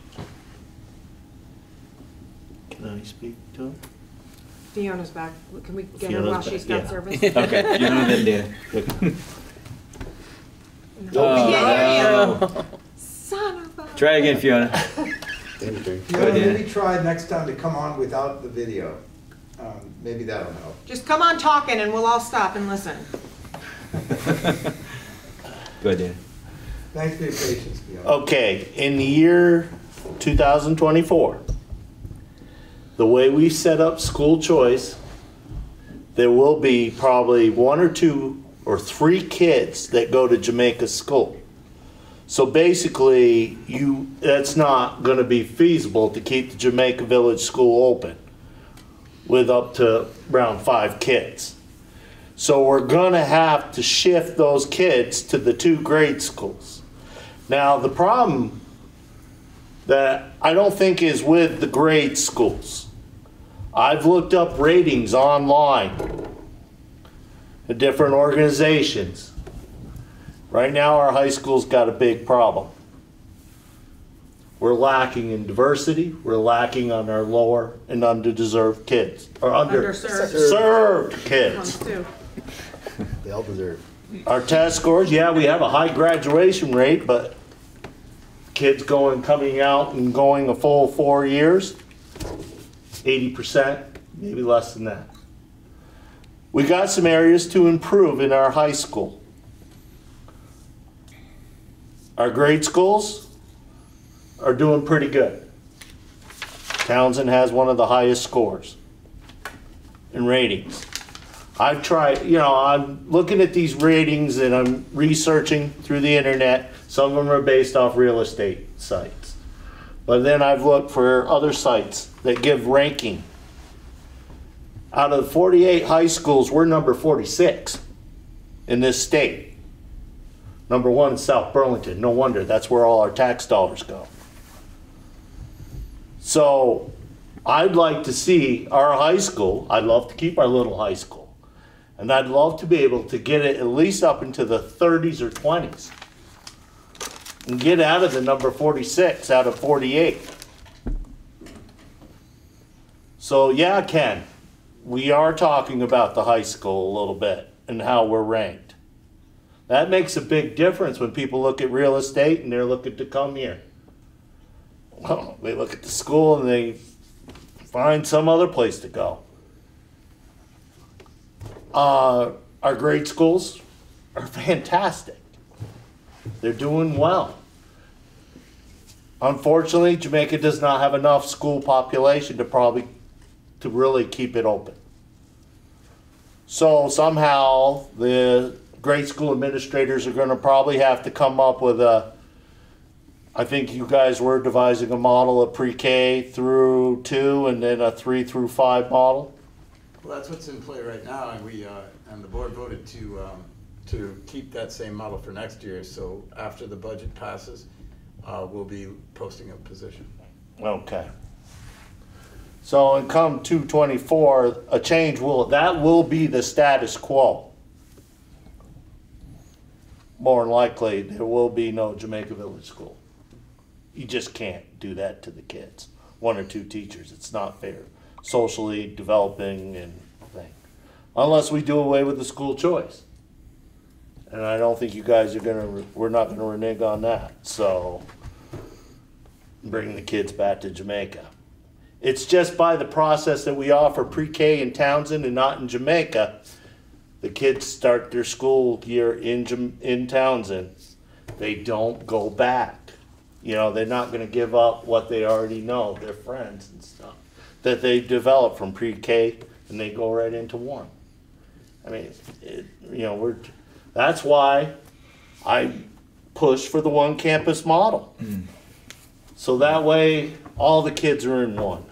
Can I speak to him? Fiona's back. Can we get her Fiona's while back, she's got yeah. service? Okay, Fiona then Dan. No. Son of a... Try again, Fiona. Fiona, maybe try next time to come on without the video. Maybe that'll help. Just come on talking and we'll all stop and listen. Go ahead, Dan. Thanks for your patience, Fiona. Okay, in the year 2024, the way we set up school choice, there will be probably 1 or 2 or 3 kids that go to Jamaica school. So basically, that's not going to be feasible to keep the Jamaica Village School open with up to around 5 kids. So we're going to have to shift those kids to the 2 grade schools. Now, the problem that I don't think is with the grade schools. I've looked up ratings online at different organizations. Right now, our high school's got a big problem. We're lacking in diversity. We're lacking on our lower and underdeserved kids, or underserved kids. They all deserve. Our test scores, yeah, we have a high graduation rate, but kids coming out and going a full 4 years, 80%, maybe less than that. We got some areas to improve in our high school. Our grade schools are doing pretty good. Townsend has one of the highest scores in ratings. I've tried, I'm looking at these ratings and I'm researching through the internet. Some of them are based off real estate sites. But then I've looked for other sites that give ranking. Out of 48 high schools, we're number 46 in this state. Number 1 is South Burlington. No wonder, that's where all our tax dollars go. So I'd like to see our high school, I'd love to keep our little high school, and I'd love to be able to get it at least up into the 30s or 20s and get out of the number 46 out of 48. So yeah, Ken, we are talking about the high school a little bit and how we're ranked. That makes a big difference when people look at real estate and they're looking to come here. Well, they look at the school and they find some other place to go. Our grade schools are fantastic. They're doing well. Unfortunately, Jamaica does not have enough school population to really keep it open. So somehow the grade school administrators are going to probably have to come up with I think you guys were devising a model of pre-K through 2 and then a 3 through 5 model. Well, that's what's in play right now, and we and the board voted to keep that same model for next year. So after the budget passes, we'll be posting a position. Okay. So in come 224, a change that will be the status quo. More than likely, there will be no Jamaica Village School. You just can't do that to the kids. 1 or 2 teachers, it's not fair. Socially developing and thing. Unless we do away with the school choice. And I don't think you guys we're not gonna renege on that. So bring the kids back to Jamaica. It's just by the process that we offer pre-K in Townsend and not in Jamaica, the kids start their school year in Townsend. They don't go back. They're not going to give up what they already know, their friends and stuff, that they develop from pre-K and they go right into 1. I mean, that's why I push for the 1 campus model. So that way all the kids are in 1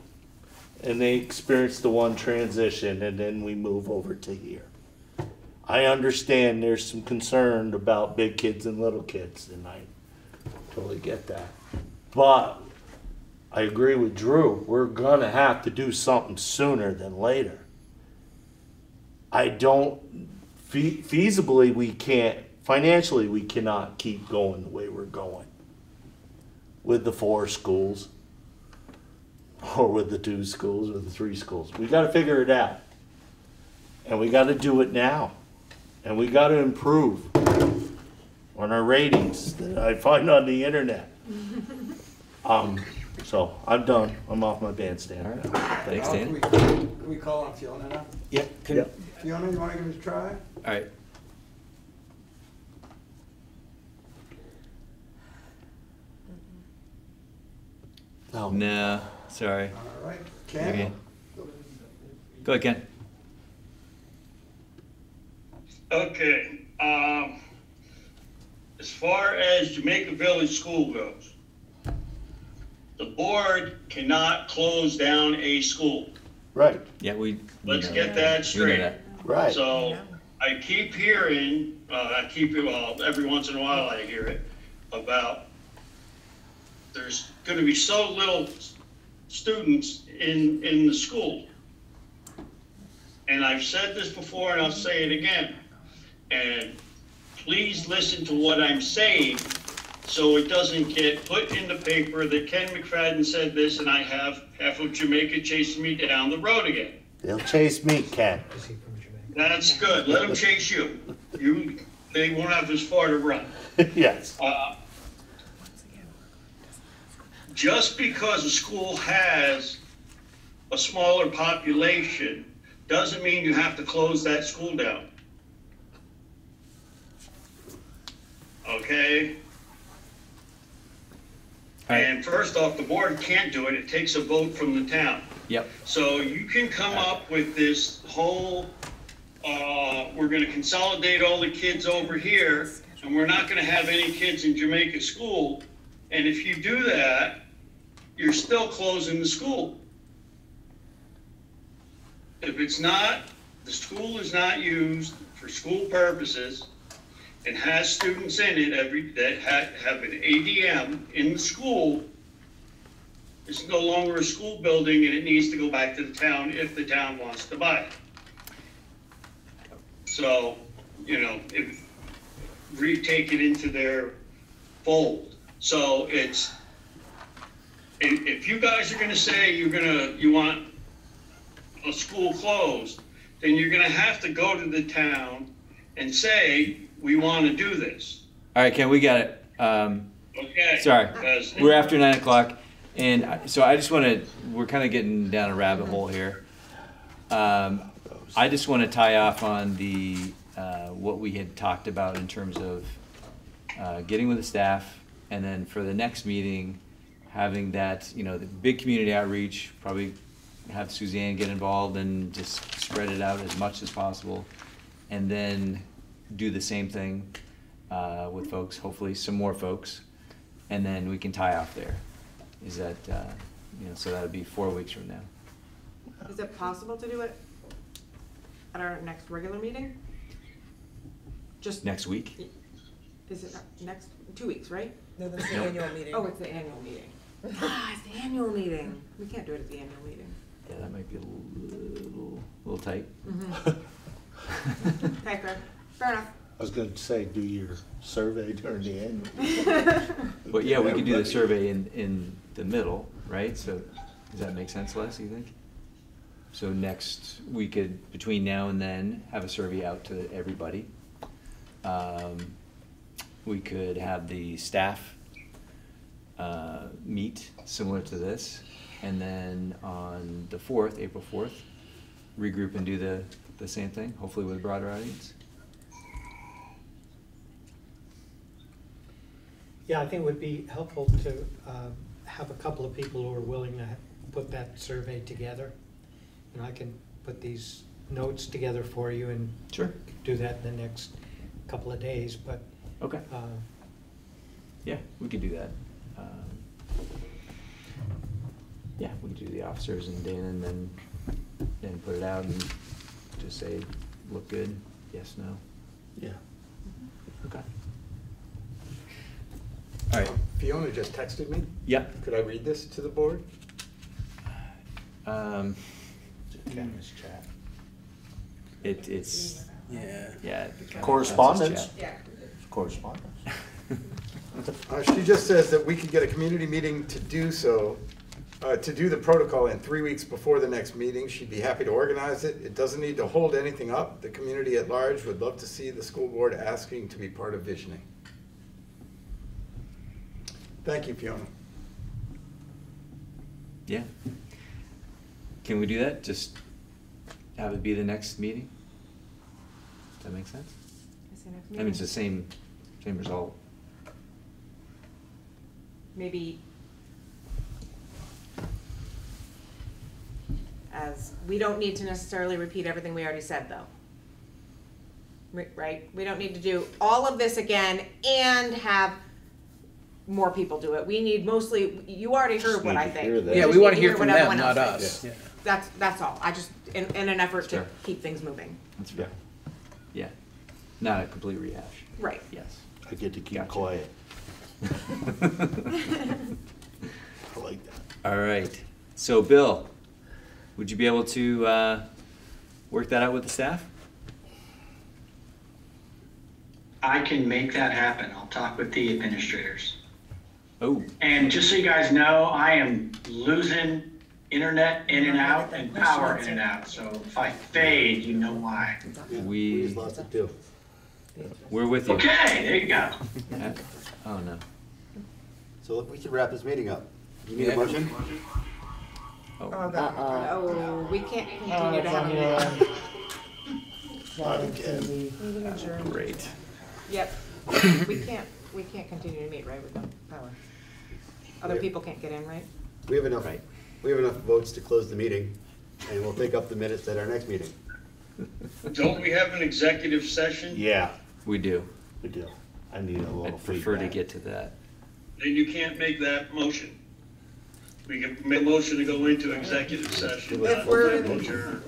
and they experience the 1 transition and then we move over to here. I understand there's some concern about big kids and little kids, and I totally get that. But I agree with Drew. We're going to have to do something sooner than later. Feasibly we can't, financially we cannot keep going the way we're going with the 4 schools or with the 2 schools or the 3 schools. We got to figure it out. And we got to do it now. And we got to improve on our ratings that I find on the internet. So I'm done. I'm off my bandstand. All right. Thanks, Dan. Can we call on Fiona now? Yep. Fiona, you want to give it a try? All right. No, sorry. All right. Ken? Go ahead, Ken. Okay. As far as Jamaica Village School goes, the board cannot close down a school. Right. Yeah, Let's get that straight. Right. So I keep hearing, every once in a while I hear it, about there's going to be so little students in the school. And I've said this before and I'll say it again. And please listen to what I'm saying so it doesn't get put in the paper that Ken McFadden said this and I have half of Jamaica chasing me down the road again. They'll chase me, Ken. That's good. Let them chase you. They won't have as far to run. Yes. Just because a school has a smaller population doesn't mean you have to close that school down. Okay? And first off, the board can't do it. It takes a vote from the town. Yep. So you can come up with this whole, we're gonna consolidate all the kids over here, and we're not gonna have any kids in Jamaica school. And if you do that, you're still closing the school. If it's not, the school is not used for school purposes and has students in it that have an ADM in the school, it's no longer a school building and it needs to go back to the town if the town wants to buy it. So, you know, retake it into their fold. So it's, if you guys are gonna say you want a school closed, then you're gonna have to go to the town and say, we wanna do this. All right, Ken, we got it. Okay. Sorry, we're after 9 o'clock. And so I just want to, we're kind of getting down a rabbit hole here. I just want to tie off on the, what we had talked about in terms of getting with the staff, and then for the next meeting, having that, you know, the big community outreach, probably have Suzanne get involved and just spread it out as much as possible. And then do the same thing with folks, hopefully some more folks, and then we can tie off there. Is that, you know, so that would be 4 weeks from now. Is it possible to do it at our next regular meeting? Just next week? Is it next 2 weeks, right? No, that's the annual meeting. Oh, it's the annual meeting. It's the annual meeting. We can't do it at the annual meeting. Yeah, that might be a little tight. Okay, fair enough. I was gonna say, do your survey during the annual. But yeah, we could do the survey in the middle, right? So does that make sense, Les, you think? So next, we could, between now and then, have a survey out to everybody. We could have the staff meet similar to this, and then on the 4th, April 4th, regroup and do the same thing, hopefully with a broader audience. Yeah, I think it would be helpful to have a couple of people who are willing to put that survey together. And I can put these notes together for you and sure, do that in the next couple of days, but. Okay. Yeah, we could do that. Yeah, we could do the officers and Dan, and then put it out and just say, look good, yes, no. Yeah. Okay. All right. Fiona just texted me. Yeah. Could I read this to the board? Canvas chat. It's yeah. Correspondence. Yeah. Correspondence. She just says that we could get a community meeting to do so, to do the protocol in 3 weeks before the next meeting. She'd be happy to organize it. It doesn't need to hold anything up. The community at large would love to see the school board asking to be part of visioning. Thank you, Fiona. Yeah. Can we do that? Just have it be the next meeting? Does that make sense? I mean, it's the same result. Maybe as, we don't need to necessarily repeat everything we already said, though. Right? We don't need to do all of this again and have more people do it. We need mostly, you already heard what I think. Yeah, we want to hear from them, not us. Yeah. That's all. I just, in an effort to keep things moving. That's fair. Yeah. Not a complete rehash. Right. Yes. I get to keep quiet. I like that. All right. So, Bill, would you be able to work that out with the staff? I can make that happen. I'll talk with the administrators. Oh. And just so you guys know, I am losing internet in and out and power in and out. So if I fade, you know why. We use lots of too. We're with you. Okay, there you go. Oh, no. So look, we should wrap this meeting up. You need a motion? Oh, we can't continue to have a meeting. Meeting adjourned. Great. Yep. We can't continue to meet, right, with no power. Other people can't get in, right? We have enough, we have enough votes to close the meeting, and we'll take up the minutes at our next meeting. Don't we have an executive session? Yeah, We do. we do. I need a little I'd prefer to feedback. get to that. Then you can't make that motion. We can make a motion to go into executive session. If we're- Adjourn.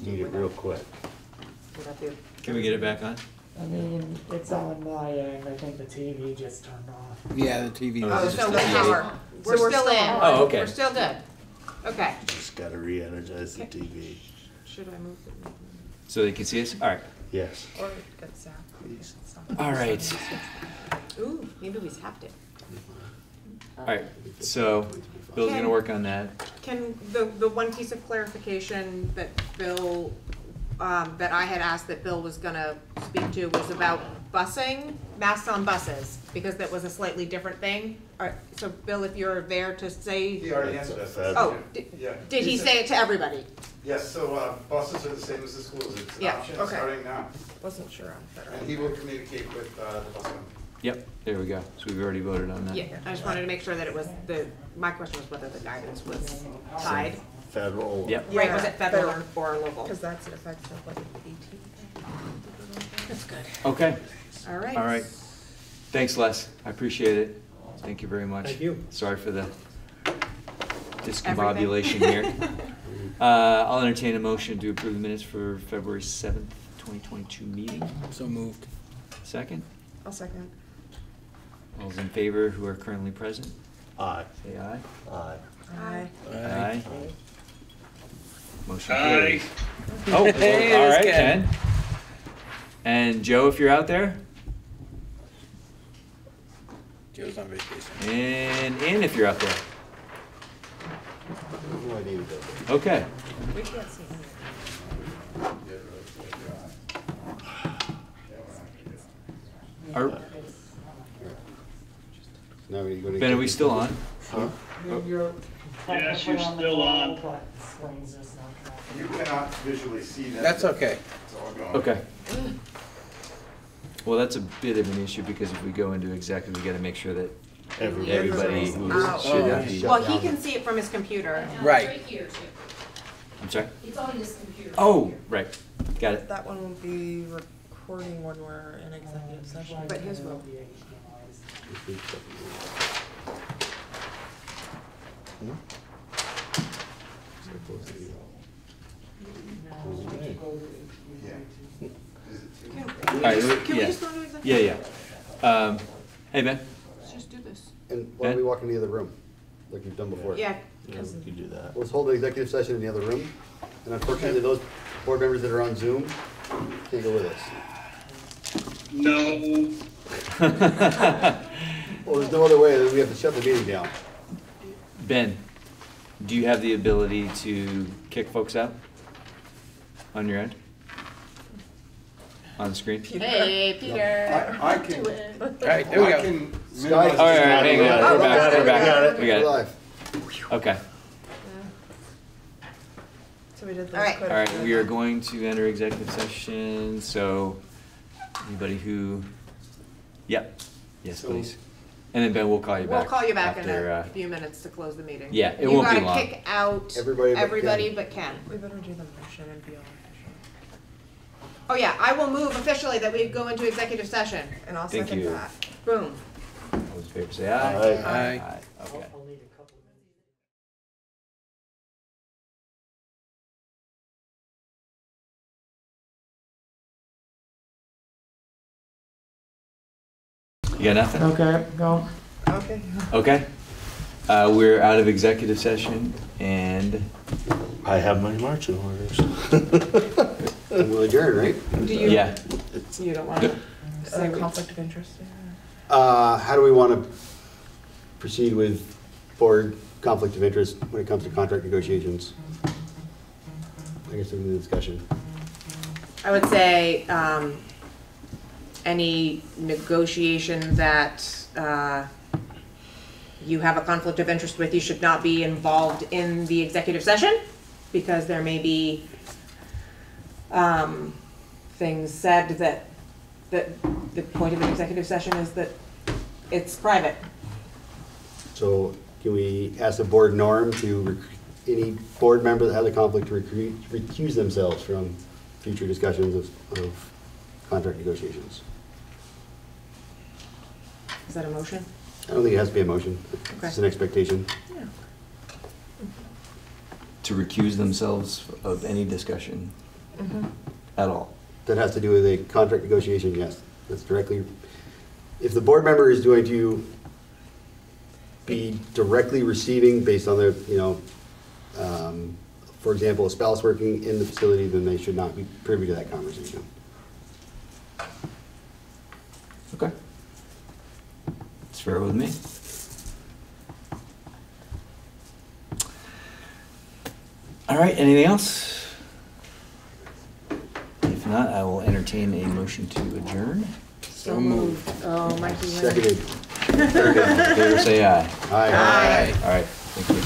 Need it real quick. Can we get it back on? I mean, it's on my end. I think the TV just turned off. Yeah, the TV. Oh, was so just the power. We're still in. Oh, okay. We're still good. Okay. Just gotta re-energize the TV. Should I move it? So they can see us? All right. Yes. Or get Zap. All right. Ooh, maybe we zapped it. All right. So Bill's going to work on that. Can, the one piece of clarification that Bill, that I had asked that Bill was gonna speak to was about busing, masks on buses, because that was a slightly different thing. All right, so Bill, if you're there to say. He already answered that. Oh, Yeah. did he say it to everybody? Yes, so buses are the same as the schools. It's an Yeah, option okay. starting now. Wasn't sure on federal. And he will communicate with the bus company. Yep. There we go. So we've already voted on that. Yeah, I just wanted to make sure that it was my question was whether the guidance was tied. Federal. Yep. Right, was it federal or local? Because that's an effect of like the 18th. That's good. Okay. All right. All right. Thanks, Les. I appreciate it. Thank you very much. Thank you. Sorry for the discombobulation here. I'll entertain a motion to approve the minutes for February 7th, 2022 meeting. So moved. Second. I'll second. All those in favor who are currently present? Aye. Say aye. Aye. Aye. Aye. Motion Aye. carries. Oh, Hey, all there's right, Ken. Ken. And Joe, if you're out there, Joe's on vacation. and Ann, if you're out there. No idea what that is. Okay. We can't see him. Are, Now we're gonna Ben, are we still on? Huh? You're Yes, you're still on. You cannot visually see that. That's okay. It's all gone. Okay. Well, that's a bit of an issue because if we go into executive, we gotta make sure that everybody who Out. should not be. Well, he can see it from his computer. Right. Here too. I'm sorry? It's on this computer. Oh, right. Got it. That one won't be recording when we're in executive session. But his will. All right, Can we yeah. just go into executive? Yeah, yeah. Hey, Ben? Let's just do this. And why don't we walk in the other room, like we've done before? Yeah. Yeah, we could do that. Let's hold an executive session in the other room, and unfortunately, those board members that are on Zoom can't go with us. No. Well, there's no other way, we have to shut the meeting down. Ben, do you have the ability to kick folks out on your end? On the screen? Hey, Peter. I can. All right, there we go. All right, hang on. We're back. We're back. We got it. Live. Okay. So we did those. All right. code All right, of we are conduct. going to enter executive session, so anybody who, yep, yes, So- please. And then Ben, we'll call you We'll back. call you back in after, a few minutes to close the meeting. Yeah, it won't be long. You gotta kick out Everybody but Ken. We better do the motion and be all official. Oh yeah, I will move officially that we go into executive session. And I'll Thank second you. that. Boom. All those in favor say aye. Aye. Aye. Okay. I'll need a couple of minutes. You got nothing? Okay, go. Okay. Okay. We're out of executive session and I have my marching orders. And we'll adjourn, right? Do you? yeah. You don't want to say conflict of interest? How do we want to proceed with board conflict of interest when it comes to contract negotiations? I guess in the discussion. I would say, any negotiation that, you have a conflict of interest with, you should not be involved in the executive session, because there may be things said that the point of an executive session is that it's private. So can we ask the board norm to, any board member that has a conflict to recuse themselves from future discussions of contract negotiations? Is that a motion? I don't think it has to be a motion. Okay. It's an expectation. Yeah. To recuse themselves of any discussion at all. That has to do with a contract negotiation, yes. That's directly, if the board member is going to be directly receiving based on their, for example, a spouse working in the facility, then they should not be privy to that conversation. Okay. It's fair with me. All right, anything else? If not, I will entertain a motion to adjourn. So moved. Oh, Mikey. Seconded. Very good. In favor, say aye. Aye. All right, thank you.